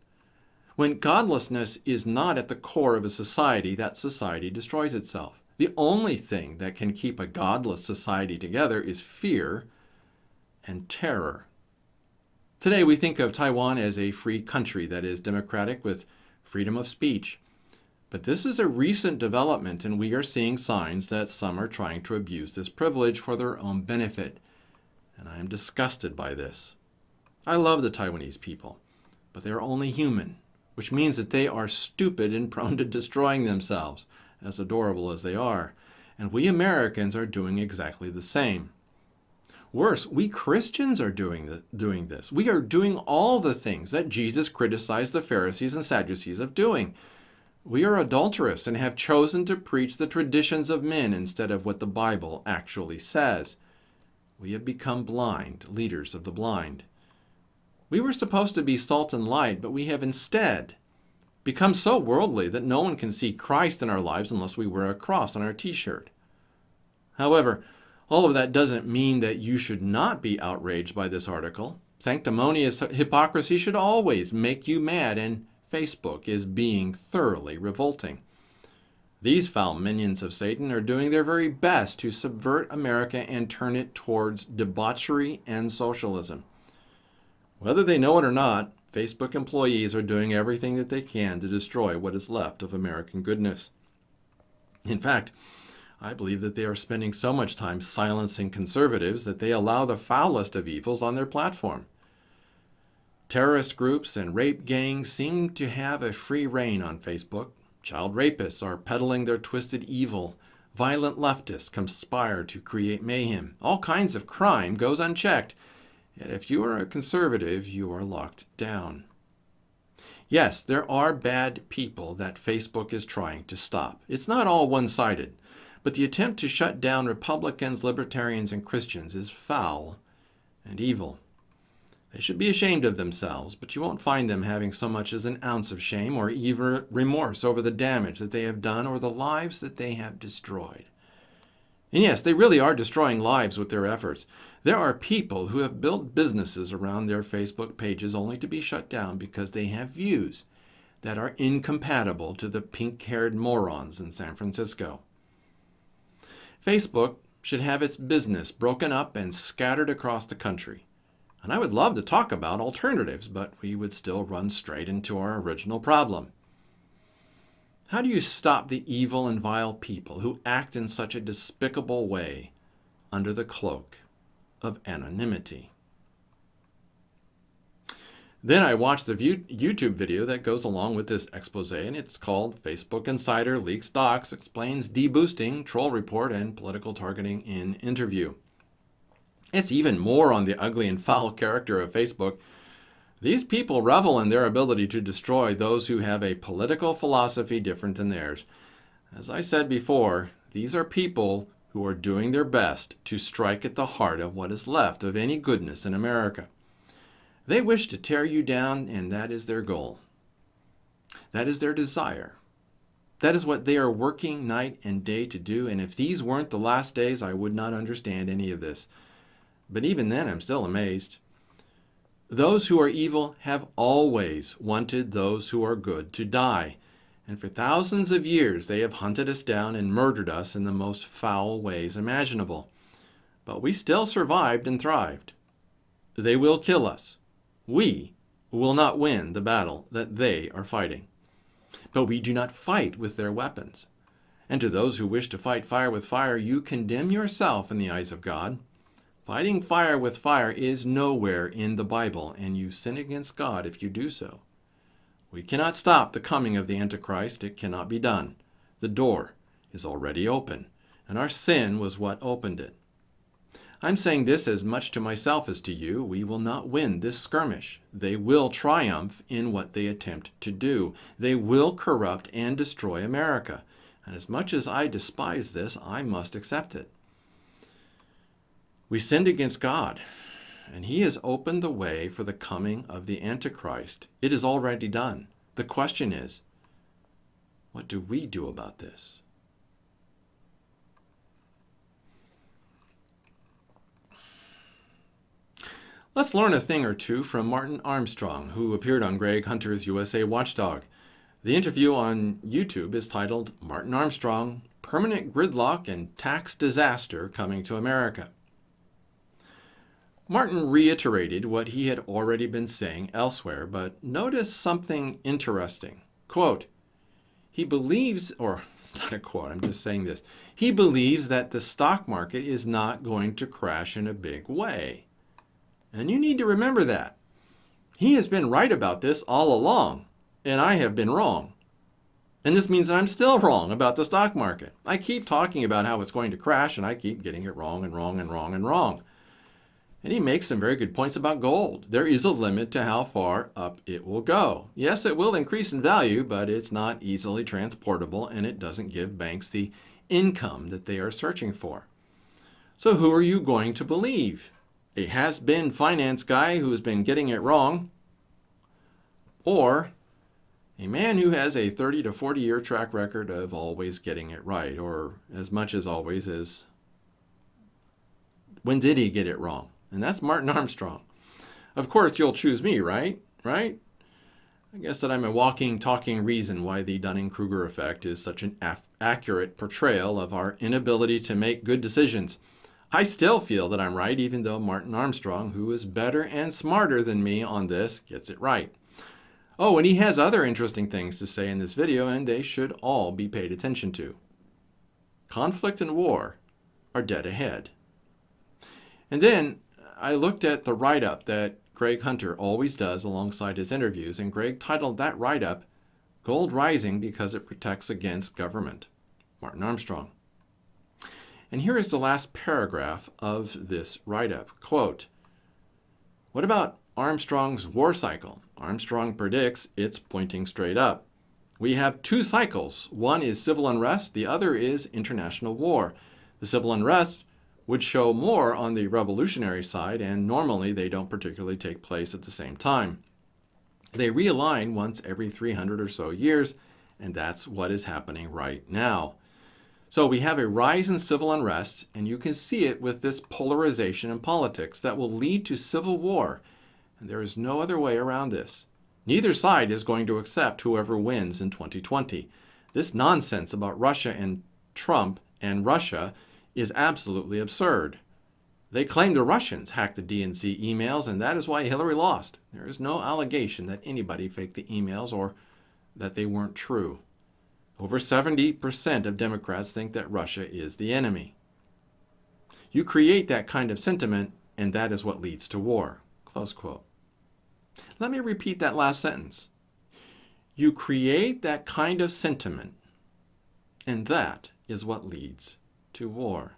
When godlessness is not at the core of a society, that society destroys itself. The only thing that can keep a godless society together is fear and terror. Today we think of Taiwan as a free country that is democratic with freedom of speech. But this is a recent development, and we are seeing signs that some are trying to abuse this privilege for their own benefit. And I am disgusted by this. I love the Taiwanese people, but they are only human, which means that they are stupid and prone to destroying themselves, as adorable as they are. And we Americans are doing exactly the same. Worse, we Christians are doing this. We are doing all the things that Jesus criticized the Pharisees and Sadducees of doing. We are adulterous and have chosen to preach the traditions of men instead of what the Bible actually says. We have become blind, leaders of the blind. We were supposed to be salt and light, but we have instead become so worldly that no one can see Christ in our lives unless we wear a cross on our t-shirt. However, all of that doesn't mean that you should not be outraged by this article. Sanctimonious hypocrisy should always make you mad, and Facebook is being thoroughly revolting. These foul minions of Satan are doing their very best to subvert America and turn it towards debauchery and socialism. Whether they know it or not, Facebook employees are doing everything that they can to destroy what is left of American goodness. In fact, I believe that they are spending so much time silencing conservatives that they allow the foulest of evils on their platform. Terrorist groups and rape gangs seem to have a free rein on Facebook. Child rapists are peddling their twisted evil. Violent leftists conspire to create mayhem. All kinds of crime goes unchecked. Yet if you are a conservative, you are locked down. Yes, there are bad people that Facebook is trying to stop. It's not all one-sided, but the attempt to shut down Republicans, Libertarians, and Christians is foul and evil. They should be ashamed of themselves, but you won't find them having so much as an ounce of shame or even remorse over the damage that they have done or the lives that they have destroyed. And yes, they really are destroying lives with their efforts. There are people who have built businesses around their Facebook pages only to be shut down because they have views that are incompatible to the pink-haired morons in San Francisco. Facebook should have its business broken up and scattered across the country. And I would love to talk about alternatives, but we would still run straight into our original problem. How do you stop the evil and vile people who act in such a despicable way under the cloak of anonymity? Then I watched the YouTube video that goes along with this expose, and it's called Facebook Insider Leaks Docs Explains Deboosting, Troll Report, and Political Targeting in Interview. It's even more on the ugly and foul character of Facebook. These people revel in their ability to destroy those who have a political philosophy different than theirs. As I said before, these are people who are doing their best to strike at the heart of what is left of any goodness in America. They wish to tear you down, and that is their goal. That is their desire. That is what they are working night and day to do, and if these weren't the last days, I would not understand any of this. But even then, I'm still amazed. Those who are evil have always wanted those who are good to die. And for thousands of years, they have hunted us down and murdered us in the most foul ways imaginable. But we still survived and thrived. They will kill us. We will not win the battle that they are fighting. But we do not fight with their weapons. And to those who wish to fight fire with fire, you condemn yourself in the eyes of God. Fighting fire with fire is nowhere in the Bible, and you sin against God if you do so. We cannot stop the coming of the Antichrist. It cannot be done. The door is already open, and our sin was what opened it. I'm saying this as much to myself as to you. We will not win this skirmish. They will triumph in what they attempt to do. They will corrupt and destroy America. And as much as I despise this, I must accept it. We sinned against God, and He has opened the way for the coming of the Antichrist. It is already done. The question is, what do we do about this? Let's learn a thing or two from Martin Armstrong, who appeared on Greg Hunter's USA Watchdog. The interview on YouTube is titled Martin Armstrong, permanent gridlock and tax disaster coming to America. Martin reiterated what he had already been saying elsewhere, but notice something interesting. Quote, he believes, or it's not a quote, I'm just saying this, he believes that the stock market is not going to crash in a big way. And you need to remember that. He has been right about this all along, and I have been wrong. And this means that I'm still wrong about the stock market. I keep talking about how it's going to crash, and I keep getting it wrong and wrong and wrong and wrong. And he makes some very good points about gold. There is a limit to how far up it will go. Yes, it will increase in value, but it's not easily transportable, and it doesn't give banks the income that they are searching for. So who are you going to believe? A has-been finance guy who has been getting it wrong, or a man who has a 30 to 40-year track record of always getting it right, or as much as always as when did he get it wrong? And that's Martin Armstrong. Of course, you'll choose me, right? Right? I guess that I'm a walking, talking reason why the Dunning-Kruger effect is such an accurate portrayal of our inability to make good decisions. I still feel that I'm right, even though Martin Armstrong, who is better and smarter than me on this, gets it right. Oh, and he has other interesting things to say in this video, and they should all be paid attention to. Conflict and war are dead ahead. And then I looked at the write-up that Greg Hunter always does alongside his interviews, and Greg titled that write-up, Gold Rising Because It Protects Against Government, Martin Armstrong. And here is the last paragraph of this write-up. Quote, what about Armstrong's war cycle? Armstrong predicts it's pointing straight up. We have two cycles. One is civil unrest, the other is international war. The civil unrest would show more on the revolutionary side, and normally they don't particularly take place at the same time. They realign once every 300 or so years, and that's what is happening right now. So we have a rise in civil unrest, and you can see it with this polarization in politics that will lead to civil war, and there is no other way around this. Neither side is going to accept whoever wins in 2020. This nonsense about Russia and Trump and Russia is absolutely absurd. They claim the Russians hacked the DNC emails, and that is why Hillary lost. There is no allegation that anybody faked the emails or that they weren't true. Over 70% of Democrats think that Russia is the enemy. You create that kind of sentiment, and that is what leads to war. Close quote. Let me repeat that last sentence. You create that kind of sentiment, and that is what leads to war.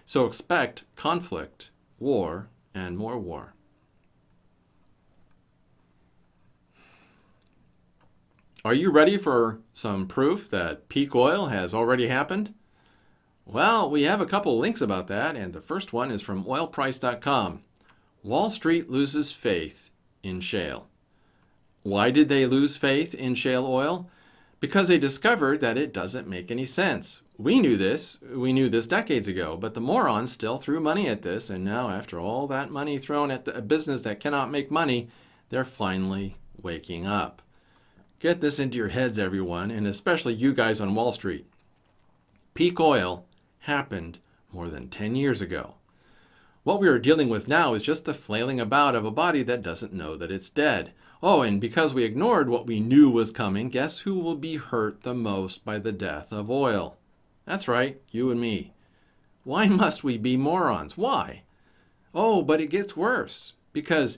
So expect conflict, war, and more war. Are you ready for some proof that peak oil has already happened? Well, we have a couple links about that, and the first one is from oilprice.com. Wall Street loses faith in shale. Why did they lose faith in shale oil? Because they discovered that it doesn't make any sense. We knew this decades ago, but the morons still threw money at this, and now after all that money thrown at a business that cannot make money, they're finally waking up. Get this into your heads, everyone, and especially you guys on Wall Street. Peak oil happened more than 10 years ago. What we are dealing with now is just the flailing about of a body that doesn't know that it's dead. Oh, and because we ignored what we knew was coming, guess who will be hurt the most by the death of oil? That's right, you and me. Why must we be morons? Why? Oh, but it gets worse, because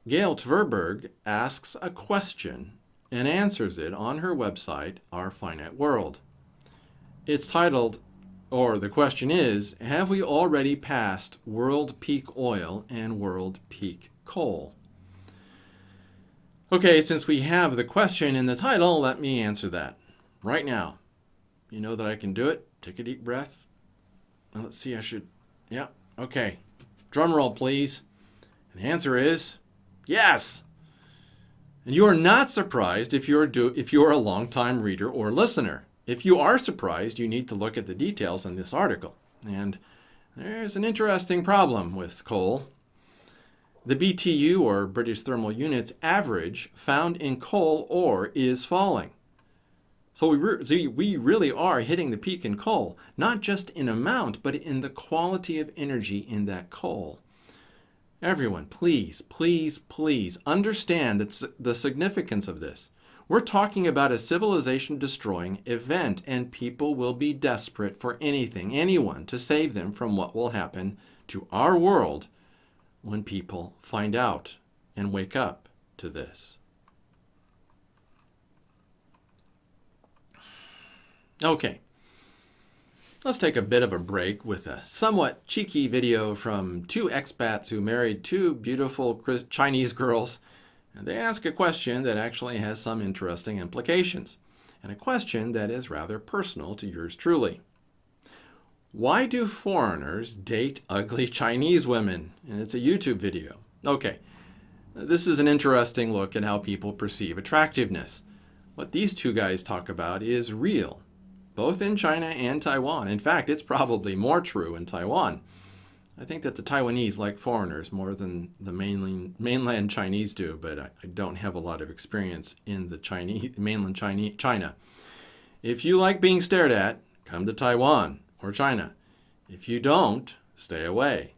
Gail Tverberg asks a question and answers it on her website, Our Finite World. It's titled, or the question is, have we already passed world peak oil and world peak coal? Okay, since we have the question in the title, let me answer that right now. You know that I can do it. Take a deep breath. Well, let's see, yeah, okay. Drum roll, please. And the answer is yes. And you are not surprised if you're a long-time reader or listener. If you are surprised, you need to look at the details in this article. And there's an interesting problem with coal. The BTU, or British Thermal Units, average found in coal ore is falling. So we really are hitting the peak in coal, not just in amount, but in the quality of energy in that coal. Everyone, please, please, please understand the significance of this. We're talking about a civilization-destroying event, and people will be desperate for anything, anyone, to save them from what will happen to our world when people find out and wake up to this. Okay, let's take a bit of a break with a somewhat cheeky video from two expats who married two beautiful Chinese girls. And they ask a question that actually has some interesting implications, and a question that is rather personal to yours truly. Why do foreigners date ugly Chinese women? And it's a YouTube video. Okay, this is an interesting look at how people perceive attractiveness. What these two guys talk about is real, both in China and Taiwan. In fact, it's probably more true in Taiwan. I think that the Taiwanese like foreigners more than the mainland Chinese do, but I don't have a lot of experience in the mainland China. If you like being stared at, come to Taiwan or China. If you don't, stay away.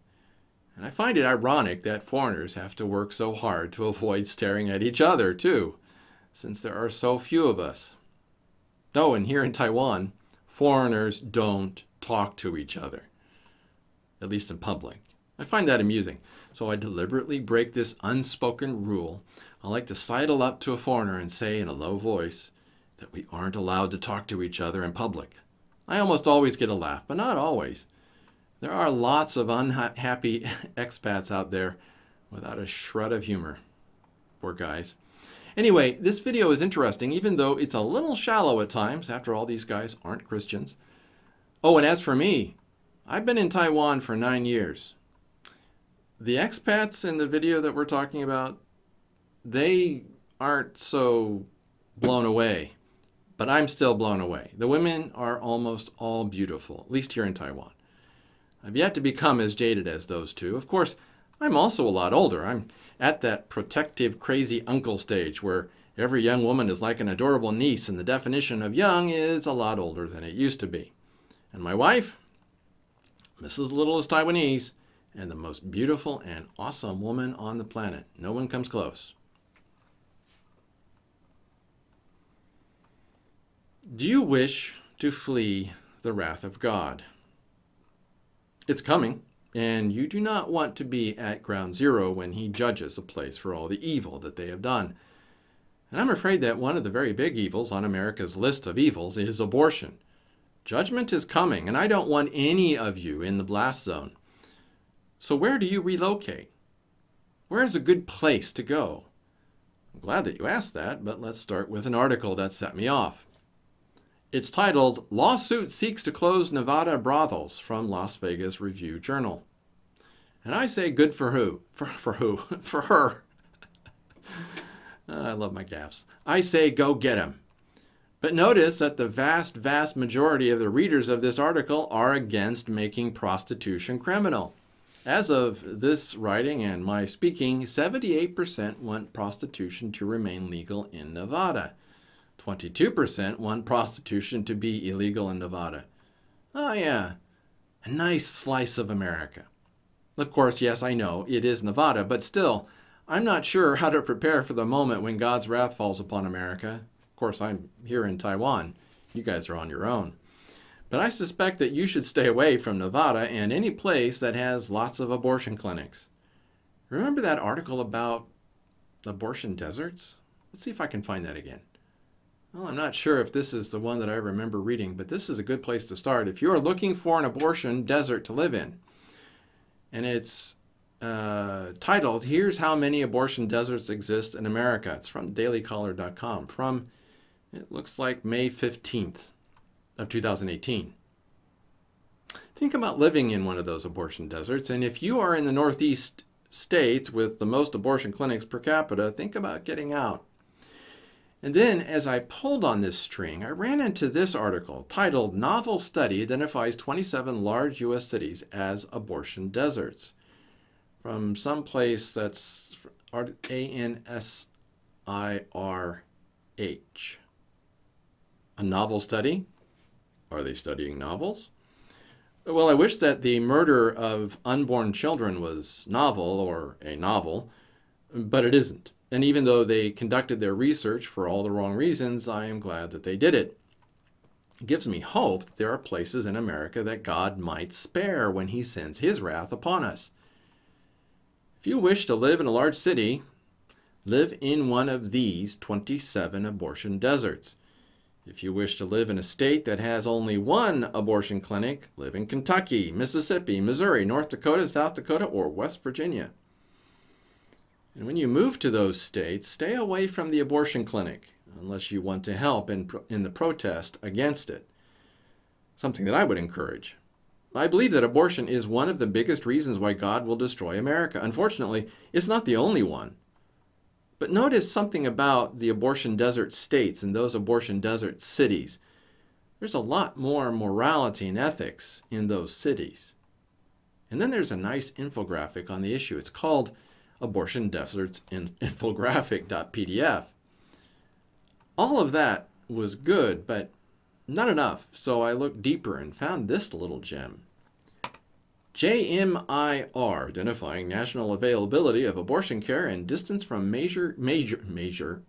And I find it ironic that foreigners have to work so hard to avoid staring at each other too, since there are so few of us. Oh, and here in Taiwan, foreigners don't talk to each other, at least in public. I find that amusing, so I deliberately break this unspoken rule. I like to sidle up to a foreigner and say in a low voice that we aren't allowed to talk to each other in public. I almost always get a laugh, but not always. There are lots of unhappy expats out there without a shred of humor. Poor guys. Anyway, this video is interesting, even though it's a little shallow at times. After all, these guys aren't Christians. Oh, and as for me, I've been in Taiwan for 9 years. The expats in the video that we're talking about, they aren't so blown away, but I'm still blown away. The women are almost all beautiful, at least here in Taiwan. I've yet to become as jaded as those two. Of course, I'm also a lot older. I'm at that protective, crazy uncle stage where every young woman is like an adorable niece, and the definition of young is a lot older than it used to be. And my wife, Mrs. Little is Taiwanese, and the most beautiful and awesome woman on the planet. No one comes close. Do you wish to flee the wrath of God? It's coming, and you do not want to be at ground zero when he judges a place for all the evil that they have done. And I'm afraid that one of the very big evils on America's list of evils is abortion. Judgment is coming, and I don't want any of you in the blast zone. So where do you relocate? Where is a good place to go? I'm glad that you asked that, but let's start with an article that set me off. It's titled, Lawsuit Seeks to Close Nevada Brothels, from Las Vegas Review-Journal. And I say good for who? For who? For her. I love my gaffes. I say go get him. But notice that the vast, vast majority of the readers of this article are against making prostitution criminal. As of this writing and my speaking, 78% want prostitution to remain legal in Nevada. 22% want prostitution to be illegal in Nevada. Oh yeah, a nice slice of America. Of course, yes, I know, it is Nevada, but still, I'm not sure how to prepare for the moment when God's wrath falls upon America. Of course, I'm here in Taiwan. You guys are on your own. But I suspect that you should stay away from Nevada and any place that has lots of abortion clinics. Remember that article about abortion deserts? Let's see if I can find that again. Well, I'm not sure if this is the one that I remember reading, but this is a good place to start. If you're looking for an abortion desert to live in, and it's titled, Here's How Many Abortion Deserts Exist in America. It's from dailycaller.com, from, it looks like May 15th of 2018. Think about living in one of those abortion deserts, and if you are in the Northeast states with the most abortion clinics per capita, think about getting out. And then, as I pulled on this string, I ran into this article titled, Novel Study Identifies 27 Large U.S. Cities as Abortion Deserts, from some place that's ANSIRH. A novel study? Are they studying novels? Well, I wish that the murder of unborn children was novel or a novel, but it isn't. And even though they conducted their research for all the wrong reasons, I am glad that they did it. It gives me hope that there are places in America that God might spare when he sends his wrath upon us. If you wish to live in a large city, live in one of these 27 abortion deserts. If you wish to live in a state that has only one abortion clinic, live in Kentucky, Mississippi, Missouri, North Dakota, South Dakota, or West Virginia. And when you move to those states, stay away from the abortion clinic, unless you want to help in the protest against it. Something that I would encourage. I believe that abortion is one of the biggest reasons why God will destroy America. Unfortunately, it's not the only one. But notice something about the abortion desert states and those abortion desert cities. There's a lot more morality and ethics in those cities. And then there's a nice infographic on the issue. It's called Abortion Deserts Infographic.pdf. All of that was good, but not enough. So I looked deeper and found this little gem. JMIR, identifying national availability of abortion care and distance from major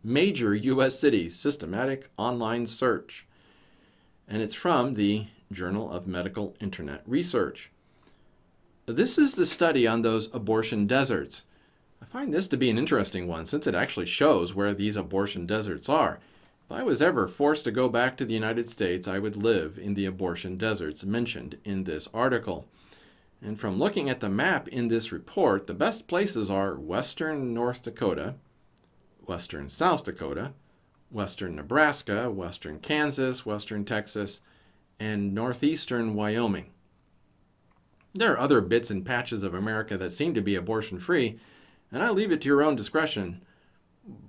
U.S. cities, systematic online search. And it's from the Journal of Medical Internet Research. This is the study on those abortion deserts. I find this to be an interesting one since it actually shows where these abortion deserts are. If I was ever forced to go back to the United States, I would live in the abortion deserts mentioned in this article. And from looking at the map in this report, the best places are western North Dakota, western South Dakota, western Nebraska, western Kansas, western Texas, and northeastern Wyoming. There are other bits and patches of America that seem to be abortion-free, and I leave it to your own discretion.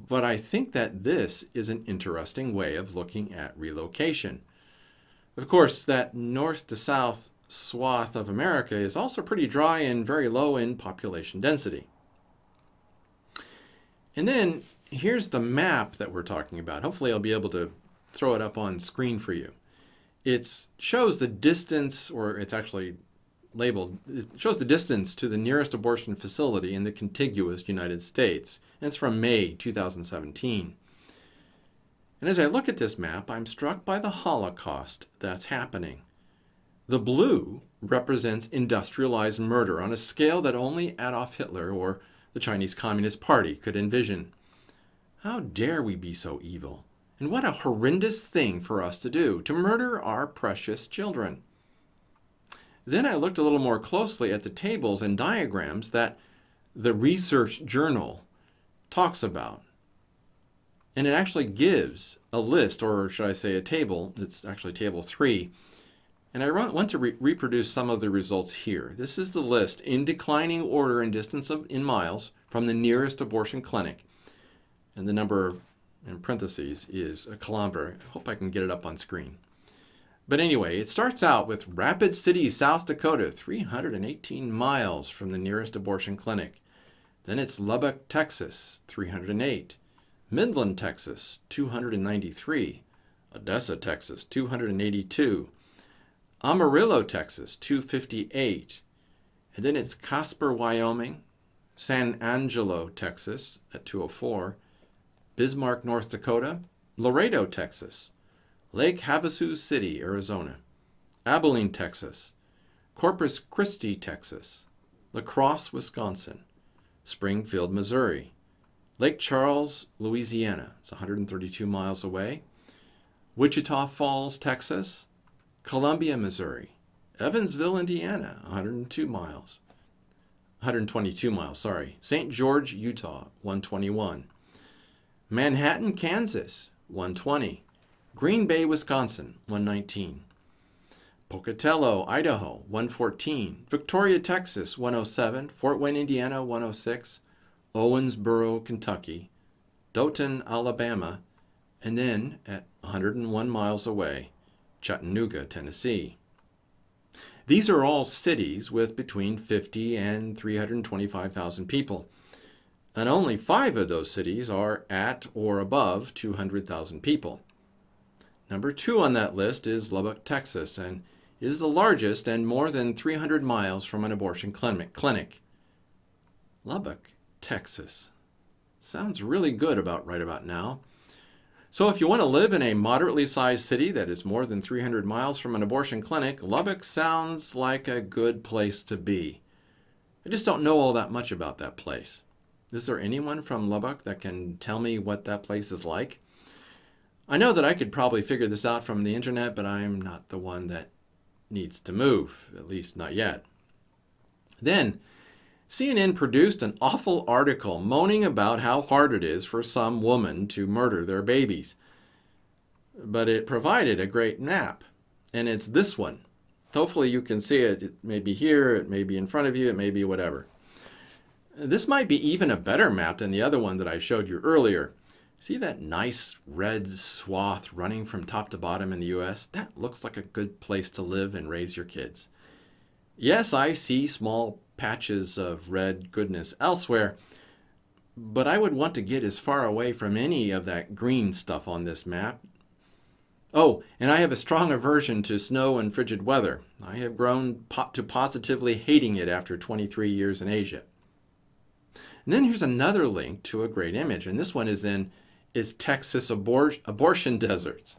But I think that this is an interesting way of looking at relocation. Of course, that north to south swath of America is also pretty dry and very low in population density. And then here's the map that we're talking about. Hopefully I'll be able to throw it up on screen for you. It shows the distance, or it's actually labeled, it shows the distance to the nearest abortion facility in the contiguous United States. And it's from May 2017. And as I look at this map, I'm struck by the Holocaust that's happening. The blue represents industrialized murder on a scale that only Adolf Hitler or the Chinese Communist Party could envision. How dare we be so evil? And what a horrendous thing for us to do, to murder our precious children. Then I looked a little more closely at the tables and diagrams that the research journal talks about. And it actually gives a list, or should I say a table, it's actually table 3. And I want to reproduce some of the results here. This is the list in declining order and distance in miles from the nearest abortion clinic. And the number in parentheses is a kilometer. I hope I can get it up on screen. But anyway, it starts out with Rapid City, South Dakota, 318 miles from the nearest abortion clinic. Then it's Lubbock, Texas, 308. Midland, Texas, 293. Odessa, Texas, 282. Amarillo, Texas, 258. And then it's Casper, Wyoming. San Angelo, Texas, at 204. Bismarck, North Dakota. Laredo, Texas. Lake Havasu City, Arizona. Abilene, Texas. Corpus Christi, Texas. La Crosse, Wisconsin. Springfield, Missouri. Lake Charles, Louisiana. It's 132 miles away. Wichita Falls, Texas. Columbia, Missouri. Evansville, Indiana, 122 miles. St. George, Utah, 121. Manhattan, Kansas, 120. Green Bay, Wisconsin, 119. Pocatello, Idaho, 114. Victoria, Texas, 107. Fort Wayne, Indiana, 106. Owensboro, Kentucky. Dothan, Alabama. And then, at 101 miles away, Chattanooga, Tennessee. These are all cities with between 50 and 325,000 people. And only 5 of those cities are at or above 200,000 people. Number 2 on that list is Lubbock, Texas, and is the largest and more than 300 miles from an abortion clinic. Lubbock, Texas. Sounds really good right about now. So if you want to live in a moderately sized city that is more than 300 miles from an abortion clinic, Lubbock sounds like a good place to be. I just don't know all that much about that place. Is there anyone from Lubbock that can tell me what that place is like? I know that I could probably figure this out from the internet, but I'm not the one that needs to move, at least not yet. Then, CNN produced an awful article moaning about how hard it is for some woman to murder their babies. But it provided a great map, and it's this one. Hopefully you can see it. It may be here, it may be in front of you, it may be whatever. This might be even a better map than the other one that I showed you earlier. See that nice red swath running from top to bottom in the U.S.? That looks like a good place to live and raise your kids. Yes, I see small patches of red goodness elsewhere, but I would want to get as far away from any of that green stuff on this map. Oh, and I have a strong aversion to snow and frigid weather. I have grown to positively hating it after 23 years in Asia. And then here's another link to a great image, and this one is Texas abortion deserts.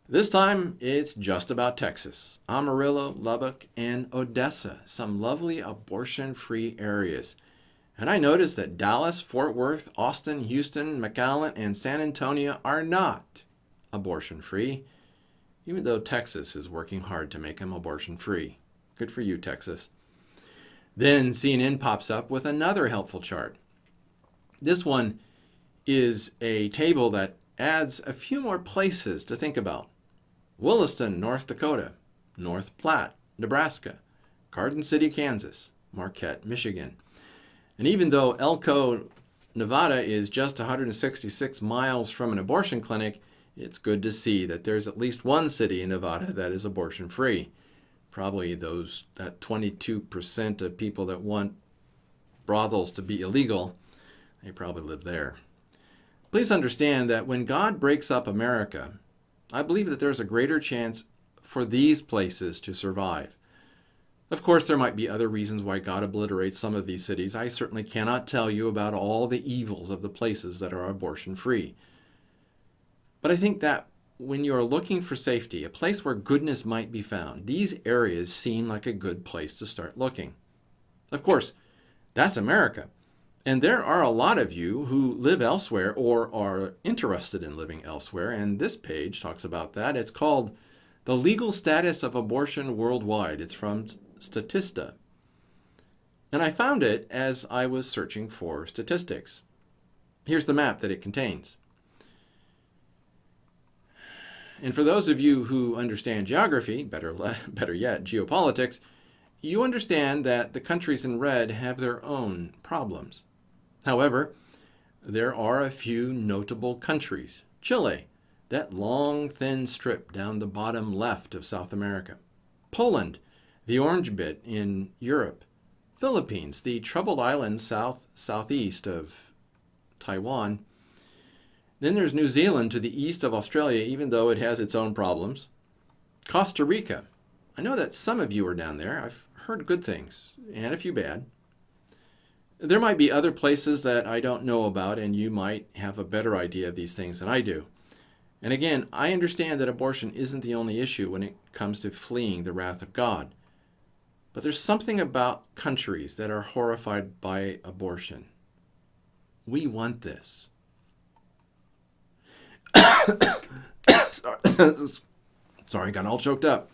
This time, it's just about Texas. Amarillo, Lubbock, and Odessa, some lovely abortion-free areas. And I noticed that Dallas, Fort Worth, Austin, Houston, McAllen, and San Antonio are not abortion-free, even though Texas is working hard to make them abortion-free. Good for you, Texas. Then CNN pops up with another helpful chart. This one is a table that adds a few more places to think about. Williston, North Dakota, North Platte, Nebraska, Garden City, Kansas, Marquette, Michigan. And even though Elko, Nevada is just 166 miles from an abortion clinic, it's good to see that there's at least one city in Nevada that is abortion-free. Probably that 22% of people that want brothels to be illegal, they probably live there. Please understand that when God breaks up America, I believe that there's a greater chance for these places to survive. Of course, there might be other reasons why God obliterates some of these cities. I certainly cannot tell you about all the evils of the places that are abortion-free. But I think that when you're looking for safety, a place where goodness might be found, these areas seem like a good place to start looking. Of course, that's America. And there are a lot of you who live elsewhere or are interested in living elsewhere, and this page talks about that. It's called The Legal Status of Abortion Worldwide. It's from Statista. And I found it as I was searching for statistics. Here's the map that it contains. And for those of you who understand geography, better yet, geopolitics, you understand that the countries in red have their own problems. However, there are a few notable countries. Chile, that long, thin strip down the bottom left of South America. Poland, the orange bit in Europe. Philippines, the troubled island southeast of Taiwan. Then there's New Zealand to the east of Australia, even though it has its own problems. Costa Rica. I know that some of you are down there. I've heard good things, and a few bad. There might be other places that I don't know about, and you might have a better idea of these things than I do. And again, I understand that abortion isn't the only issue when it comes to fleeing the wrath of God. But there's something about countries that are horrified by abortion. We want this. Sorry, got all choked up.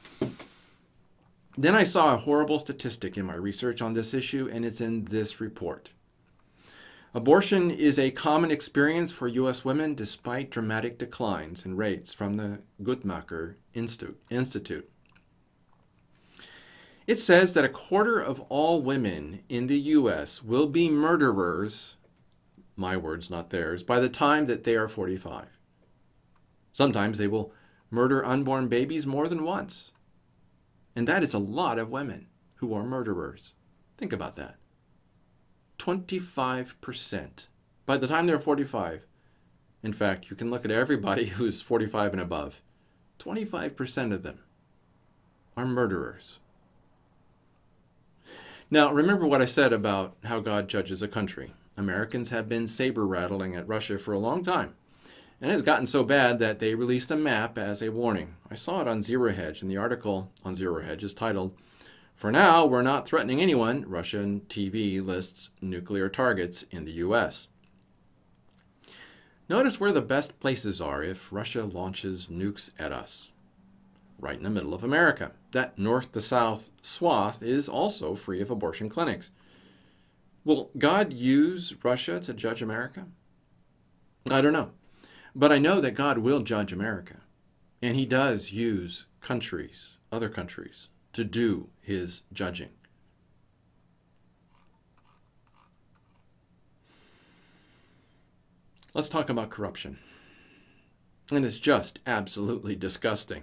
Then I saw a horrible statistic in my research on this issue, and it's in this report. Abortion is a common experience for U.S. women despite dramatic declines in rates from the Guttmacher Institute. It says that 1/4 of all women in the U.S. will be murderers, my words, not theirs, by the time that they are 45. Sometimes they will murder unborn babies more than once. And that is a lot of women who are murderers. Think about that. 25% by the time they're 45. In fact, you can look at everybody who's 45 and above. 25% of them are murderers. Now, remember what I said about how God judges a country. Americans have been saber-rattling at Russia for a long time, and it's gotten so bad that they released a map as a warning. I saw it on Zero Hedge, and the article on Zero Hedge is titled, "For now, we're not threatening anyone. Russian TV lists nuclear targets in the U.S." Notice where the best places are if Russia launches nukes at us. Right in the middle of America. That north to south swath is also free of abortion clinics. Will God use Russia to judge America? I don't know. But I know that God will judge America. And he does use countries, other countries, to do his judging. Let's talk about corruption. And it's just absolutely disgusting.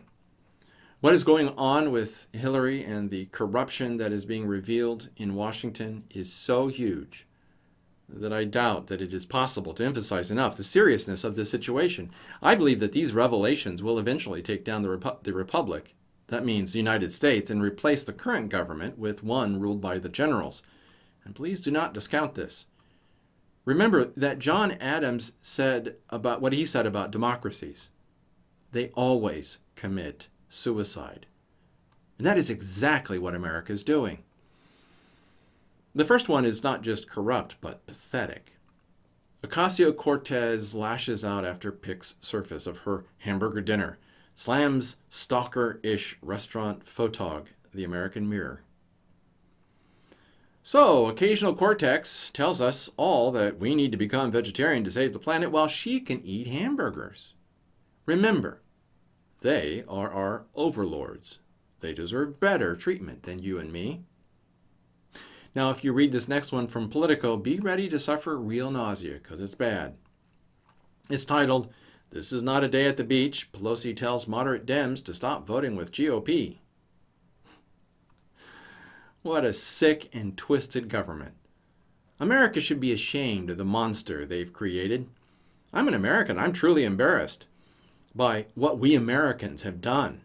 What is going on with Hillary and the corruption that is being revealed in Washington is so huge that I doubt that it is possible to emphasize enough the seriousness of this situation. I believe that these revelations will eventually take down the Republic, that means the United States, and replace the current government with one ruled by the generals. And please do not discount this. Remember that John Adams said about what he said about democracies. They always commit suicide. And that is exactly what America is doing. The first one is not just corrupt, but pathetic. Ocasio-Cortez lashes out after pics surface of her hamburger dinner, slams stalker-ish restaurant photog, the American Mirror. So, occasional Cortex tells us all that we need to become vegetarian to save the planet while she can eat hamburgers. Remember, they are our overlords. They deserve better treatment than you and me. Now, if you read this next one from Politico, be ready to suffer real nausea, because it's bad. It's titled, "This is not a day at the beach. Pelosi tells moderate Dems to stop voting with GOP." What a sick and twisted government. America should be ashamed of the monster they've created. I'm an American. I'm truly embarrassed by what we Americans have done.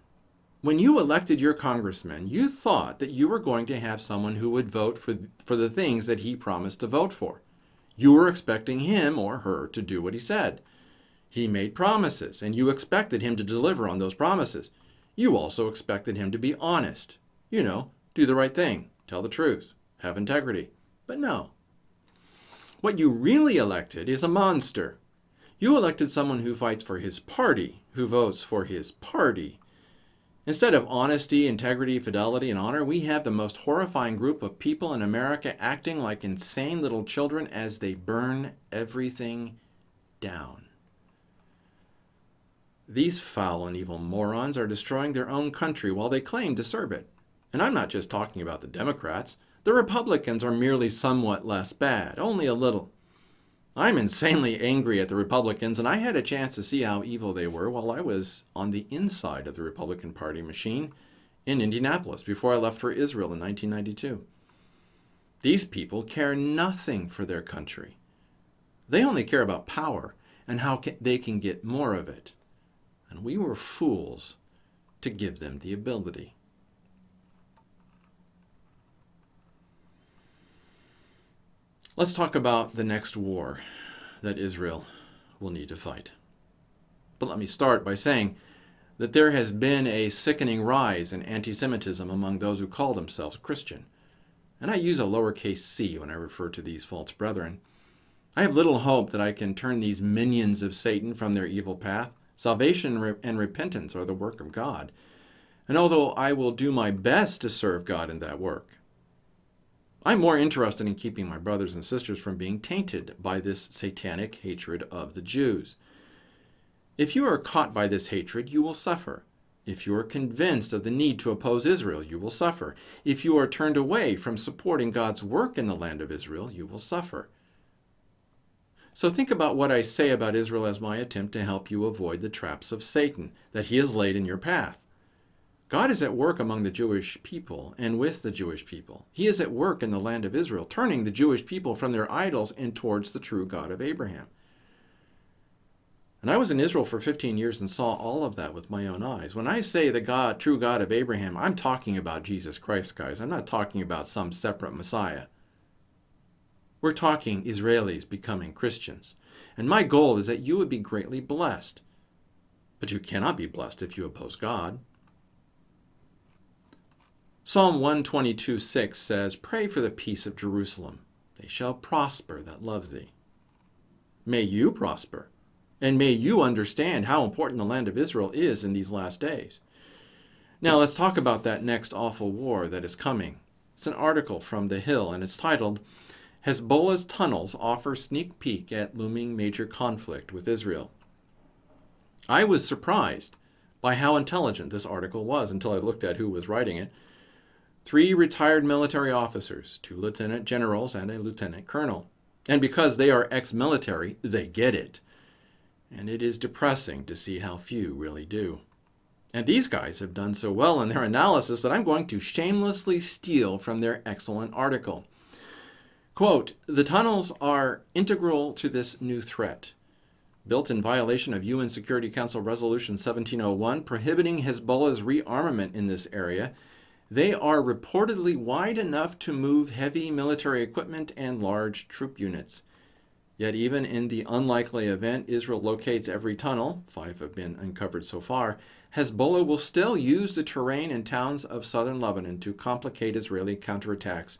When you elected your congressman, you thought that you were going to have someone who would vote for the things that he promised to vote for. You were expecting him or her to do what he said. He made promises, and you expected him to deliver on those promises. You also expected him to be honest. You know, do the right thing, tell the truth, have integrity. But no. What you really elected is a monster. You elected someone who fights for his party, who votes for his party. Instead of honesty, integrity, fidelity, and honor, we have the most horrifying group of people in America acting like insane little children as they burn everything down. These foul and evil morons are destroying their own country while they claim to serve it. And I'm not just talking about the Democrats. The Republicans are merely somewhat less bad, only a little. I'm insanely angry at the Republicans, and I had a chance to see how evil they were while I was on the inside of the Republican Party machine in Indianapolis before I left for Israel in 1992. These people care nothing for their country. They only care about power and how they can get more of it. And we were fools to give them the ability. Let's talk about the next war that Israel will need to fight. But let me start by saying that there has been a sickening rise in anti-Semitism among those who call themselves Christian. And I use a lowercase c when I refer to these false brethren. I have little hope that I can turn these minions of Satan from their evil path. Salvation and repentance are the work of God. And although I will do my best to serve God in that work, I'm more interested in keeping my brothers and sisters from being tainted by this satanic hatred of the Jews. If you are caught by this hatred, you will suffer. If you are convinced of the need to oppose Israel, you will suffer. If you are turned away from supporting God's work in the land of Israel, you will suffer. So think about what I say about Israel as my attempt to help you avoid the traps of Satan that he has laid in your path. God is at work among the Jewish people and with the Jewish people. He is at work in the land of Israel, turning the Jewish people from their idols and towards the true God of Abraham. And I was in Israel for 15 years and saw all of that with my own eyes. When I say the God, true God of Abraham, I'm talking about Jesus Christ, guys. I'm not talking about some separate Messiah. We're talking Israelis becoming Christians. And my goal is that you would be greatly blessed. But you cannot be blessed if you oppose God. Psalm 122:6 says, "Pray for the peace of Jerusalem. They shall prosper that love thee." May you prosper, and may you understand how important the land of Israel is in these last days. Now let's talk about that next awful war that is coming. It's an article from The Hill, and it's titled, "Hezbollah's Tunnels Offer Sneak Peek at Looming Major Conflict with Israel." I was surprised by how intelligent this article was until I looked at who was writing it. 3 retired military officers, 2 lieutenant generals and a lieutenant colonel. And because they are ex-military, they get it. And it is depressing to see how few really do. And these guys have done so well in their analysis that I'm going to shamelessly steal from their excellent article. Quote, "The tunnels are integral to this new threat. Built in violation of UN Security Council Resolution 1701 prohibiting Hezbollah's rearmament in this area, they are reportedly wide enough to move heavy military equipment and large troop units. Yet even in the unlikely event Israel locates every tunnel, 5 have been uncovered so far, Hezbollah will still use the terrain and towns of southern Lebanon to complicate Israeli counterattacks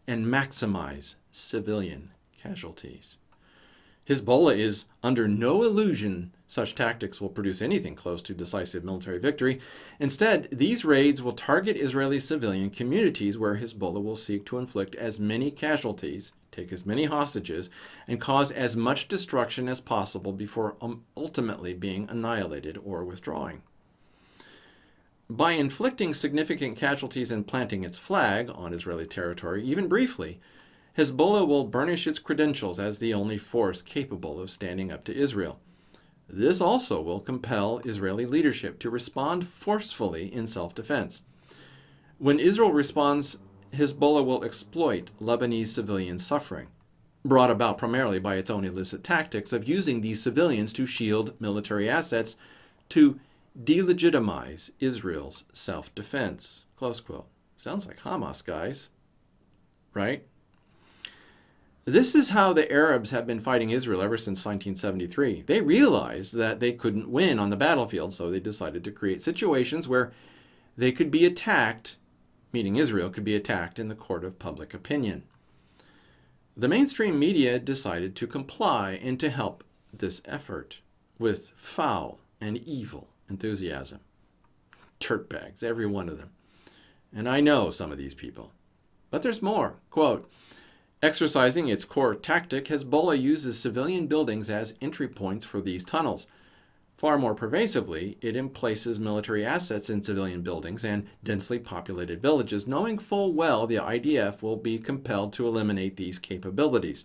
and maximize civilian casualties. Hezbollah is under no illusion such tactics will produce anything close to decisive military victory. Instead, these raids will target Israeli civilian communities where Hezbollah will seek to inflict as many casualties, take as many hostages, and cause as much destruction as possible before ultimately being annihilated or withdrawing. By inflicting significant casualties and planting its flag on Israeli territory, even briefly, Hezbollah will burnish its credentials as the only force capable of standing up to Israel. This also will compel Israeli leadership to respond forcefully in self-defense. When Israel responds, Hezbollah will exploit Lebanese civilian suffering, brought about primarily by its own illicit tactics of using these civilians to shield military assets to delegitimize Israel's self-defense. Close quote. Sounds like Hamas, guys. Right? This is how the Arabs have been fighting Israel ever since 1973. They realized that they couldn't win on the battlefield, so they decided to create situations where they could be attacked, meaning Israel could be attacked in the court of public opinion. The mainstream media decided to comply and to help this effort with foul and evil enthusiasm. Dirtbags, every one of them. And I know some of these people. But there's more. Quote, "Exercising its core tactic, Hezbollah uses civilian buildings as entry points for these tunnels. Far more pervasively, it emplaces military assets in civilian buildings and densely populated villages, knowing full well the IDF will be compelled to eliminate these capabilities,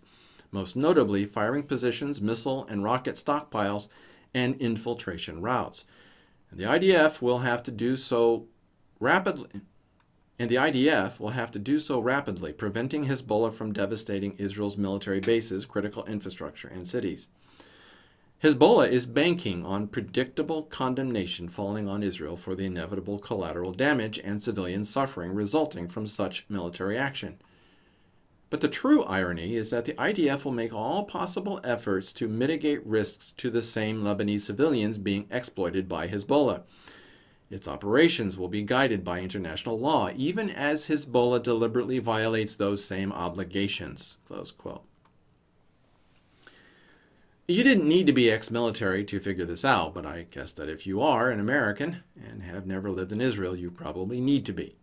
most notably firing positions, missile and rocket stockpiles, and infiltration routes. And the IDF will have to do so rapidly. Preventing Hezbollah from devastating Israel's military bases, critical infrastructure, and cities. Hezbollah is banking on predictable condemnation falling on Israel for the inevitable collateral damage and civilian suffering resulting from such military action. But the true irony is that the IDF will make all possible efforts to mitigate risks to the same Lebanese civilians being exploited by Hezbollah. Its operations will be guided by international law, even as Hezbollah deliberately violates those same obligations." Close quote. You didn't need to be ex-military to figure this out, but I guess that if you are an American and have never lived in Israel, you probably need to be.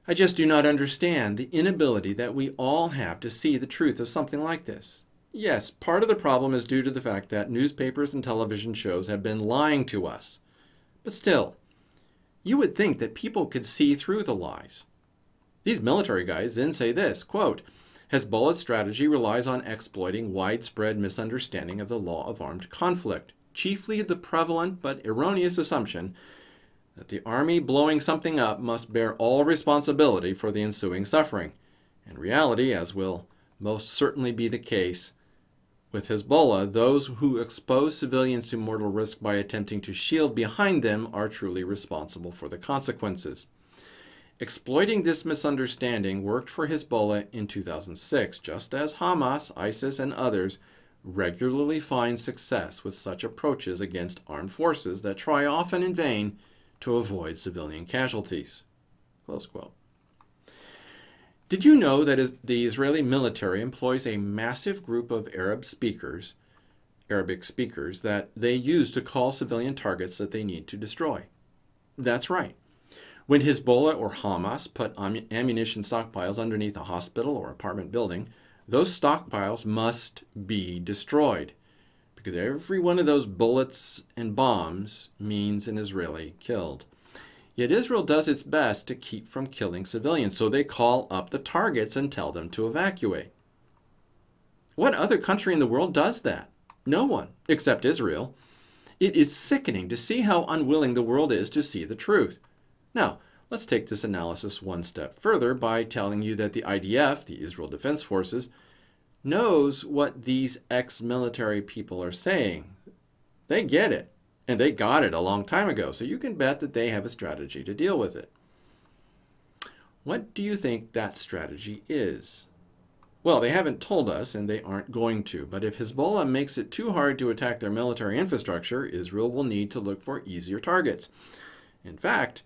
I just do not understand the inability that we all have to see the truth of something like this. Yes, part of the problem is due to the fact that newspapers and television shows have been lying to us. But still, you would think that people could see through the lies. These military guys then say this, quote, "Hezbollah's strategy relies on exploiting widespread misunderstanding of the law of armed conflict, chiefly the prevalent but erroneous assumption that the army blowing something up must bear all responsibility for the ensuing suffering. In reality, as will most certainly be the case, With Hezbollah, those who expose civilians to mortal risk by attempting to shield behind them are truly responsible for the consequences. Exploiting this misunderstanding worked for Hezbollah in 2006, just as Hamas, ISIS, and others regularly find success with such approaches against armed forces that try often in vain to avoid civilian casualties. Close quote. Did you know that the Israeli military employs a massive group of Arabic speakers that they use to call civilian targets that they need to destroy? That's right. When Hezbollah or Hamas put ammunition stockpiles underneath a hospital or apartment building, those stockpiles must be destroyed, because every one of those bullets and bombs means an Israeli killed. Yet Israel does its best to keep from killing civilians, so they call up the targets and tell them to evacuate. What other country in the world does that? No one, except Israel. It is sickening to see how unwilling the world is to see the truth. Now, let's take this analysis one step further by telling you that the IDF, the Israel Defense Forces, knows what these ex-military people are saying. They get it, and they got it a long time ago, so you can bet that they have a strategy to deal with it. What do you think that strategy is? Well, they haven't told us, and they aren't going to, but if Hezbollah makes it too hard to attack their military infrastructure, Israel will need to look for easier targets. In fact,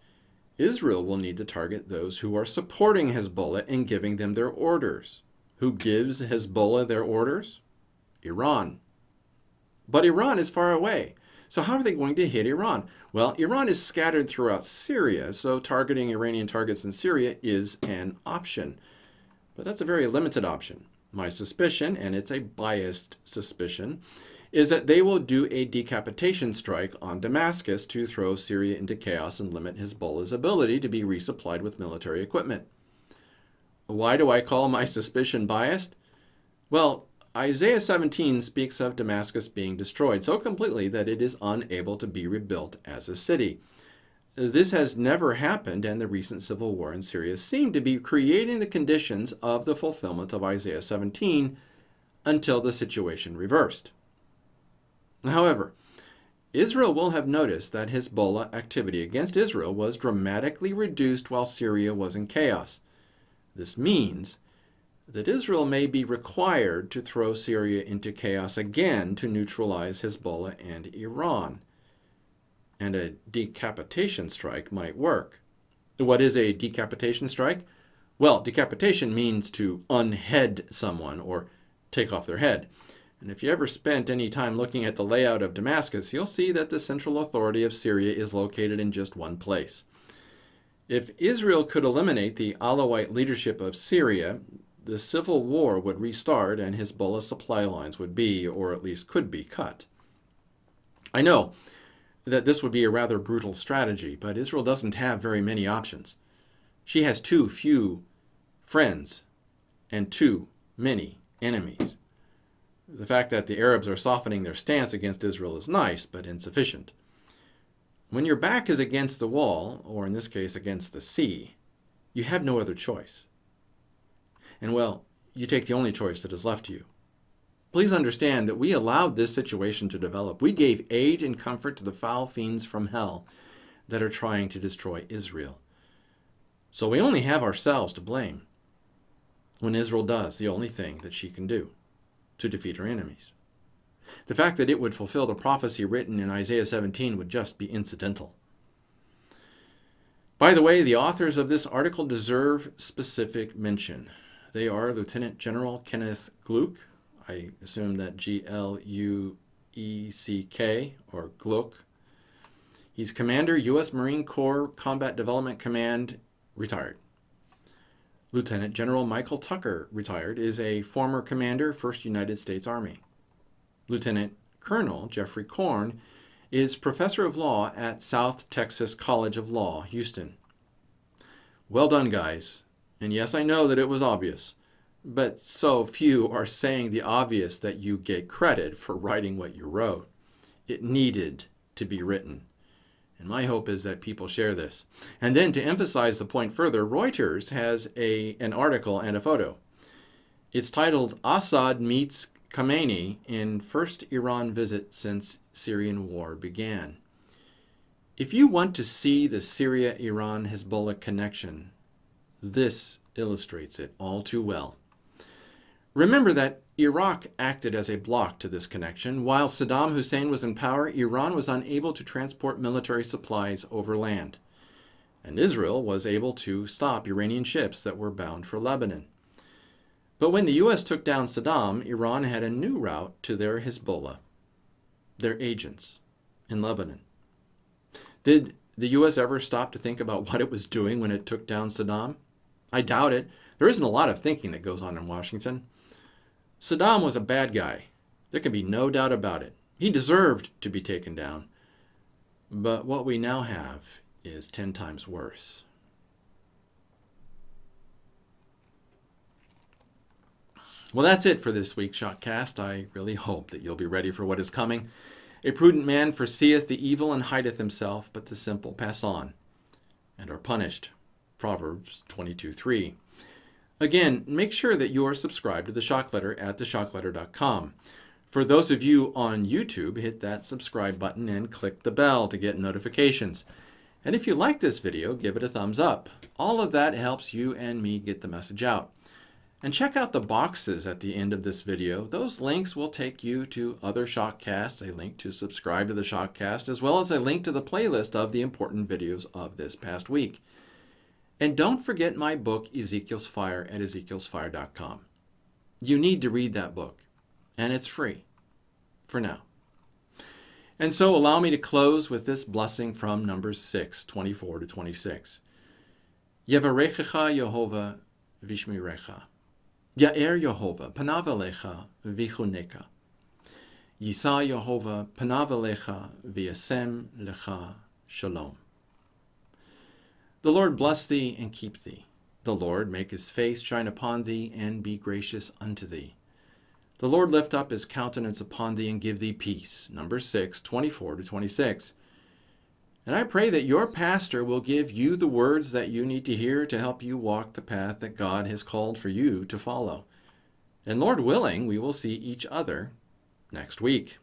Israel will need to target those who are supporting Hezbollah and giving them their orders. Who gives Hezbollah their orders? Iran. But Iran is far away. So how are they going to hit Iran? Well, Iran is scattered throughout Syria, so targeting Iranian targets in Syria is an option. But that's a very limited option. My suspicion, and it's a biased suspicion, is that they will do a decapitation strike on Damascus to throw Syria into chaos and limit Hezbollah's ability to be resupplied with military equipment. Why do I call my suspicion biased? Well, Isaiah 17 speaks of Damascus being destroyed so completely that it is unable to be rebuilt as a city. This has never happened, and the recent civil war in Syria seemed to be creating the conditions of the fulfillment of Isaiah 17 until the situation reversed. However, Israel will have noticed that Hezbollah activity against Israel was dramatically reduced while Syria was in chaos. This means that Israel may be required to throw Syria into chaos again to neutralize Hezbollah and Iran. And a decapitation strike might work. What is a decapitation strike? Well, decapitation means to unhead someone or take off their head. And if you ever spent any time looking at the layout of Damascus, you'll see that the central authority of Syria is located in just one place. If Israel could eliminate the Alawite leadership of Syria, the civil war would restart and Hezbollah supply lines would be, or at least could be, cut. I know that this would be a rather brutal strategy, but Israel doesn't have very many options. She has too few friends and too many enemies. The fact that the Arabs are softening their stance against Israel is nice, but insufficient. When your back is against the wall, or in this case against the sea, you have no other choice. And well, you take the only choice that is left to you. Please understand that we allowed this situation to develop. We gave aid and comfort to the foul fiends from hell that are trying to destroy Israel. So we only have ourselves to blame when Israel does the only thing that she can do to defeat her enemies. The fact that it would fulfill the prophecy written in Isaiah 17 would just be incidental. By the way, the authors of this article deserve specific mention. They are Lieutenant General Kenneth Gluck, I assume that G-L-U-E-C-K, or Gluck. He's Commander, U.S. Marine Corps Combat Development Command, retired. Lieutenant General Michael Tucker, retired, is a former commander, 1st United States Army. Lieutenant Colonel Jeffrey Korn is professor of law at South Texas College of Law, Houston. Well done, guys. And yes, I know that it was obvious, but so few are saying the obvious that you get credit for writing what you wrote. It needed to be written. And my hope is that people share this. And then to emphasize the point further, Reuters has an article and a photo. It's titled, Assad Meets Khamenei in first Iran visit since Syrian war began. If you want to see the Syria-Iran-Hezbollah connection, this illustrates it all too well. Remember that Iraq acted as a block to this connection. While Saddam Hussein was in power, Iran was unable to transport military supplies over land, and Israel was able to stop Iranian ships that were bound for Lebanon. But when the U.S. took down Saddam, Iran had a new route to their Hezbollah, their agents in Lebanon. Did the U.S. ever stop to think about what it was doing when it took down Saddam? I doubt it. There isn't a lot of thinking that goes on in Washington. Saddam was a bad guy. There can be no doubt about it. He deserved to be taken down. But what we now have is 10 times worse. Well, that's it for this week's ShockCast. I really hope that you'll be ready for what is coming. A prudent man foreseeth the evil and hideth himself, but the simple pass on and are punished. Proverbs 22:3. Again, make sure that you are subscribed to the Shock Letter at theshockletter.com. For those of you on YouTube, hit that subscribe button and click the bell to get notifications. And if you like this video, give it a thumbs up. All of that helps you and me get the message out. And check out the boxes at the end of this video. Those links will take you to other ShockCasts, a link to subscribe to the ShockCast, as well as a link to the playlist of the important videos of this past week. And don't forget my book, Ezekiel's Fire, at ezekielsfire.com. You need to read that book, and it's free, for now. And so allow me to close with this blessing from Numbers 6:24-26. Yevarechecha Yehovah vishmirecha. Ya'er Yehovah panav elecha v'chuneka. Yisa Yehovah panav elecha v'yasem lecha shalom. The Lord bless thee and keep thee. The Lord make his face shine upon thee and be gracious unto thee. The Lord lift up his countenance upon thee and give thee peace. Numbers 6:24-26. And I pray that your pastor will give you the words that you need to hear to help you walk the path that God has called for you to follow. And Lord willing, we will see each other next week.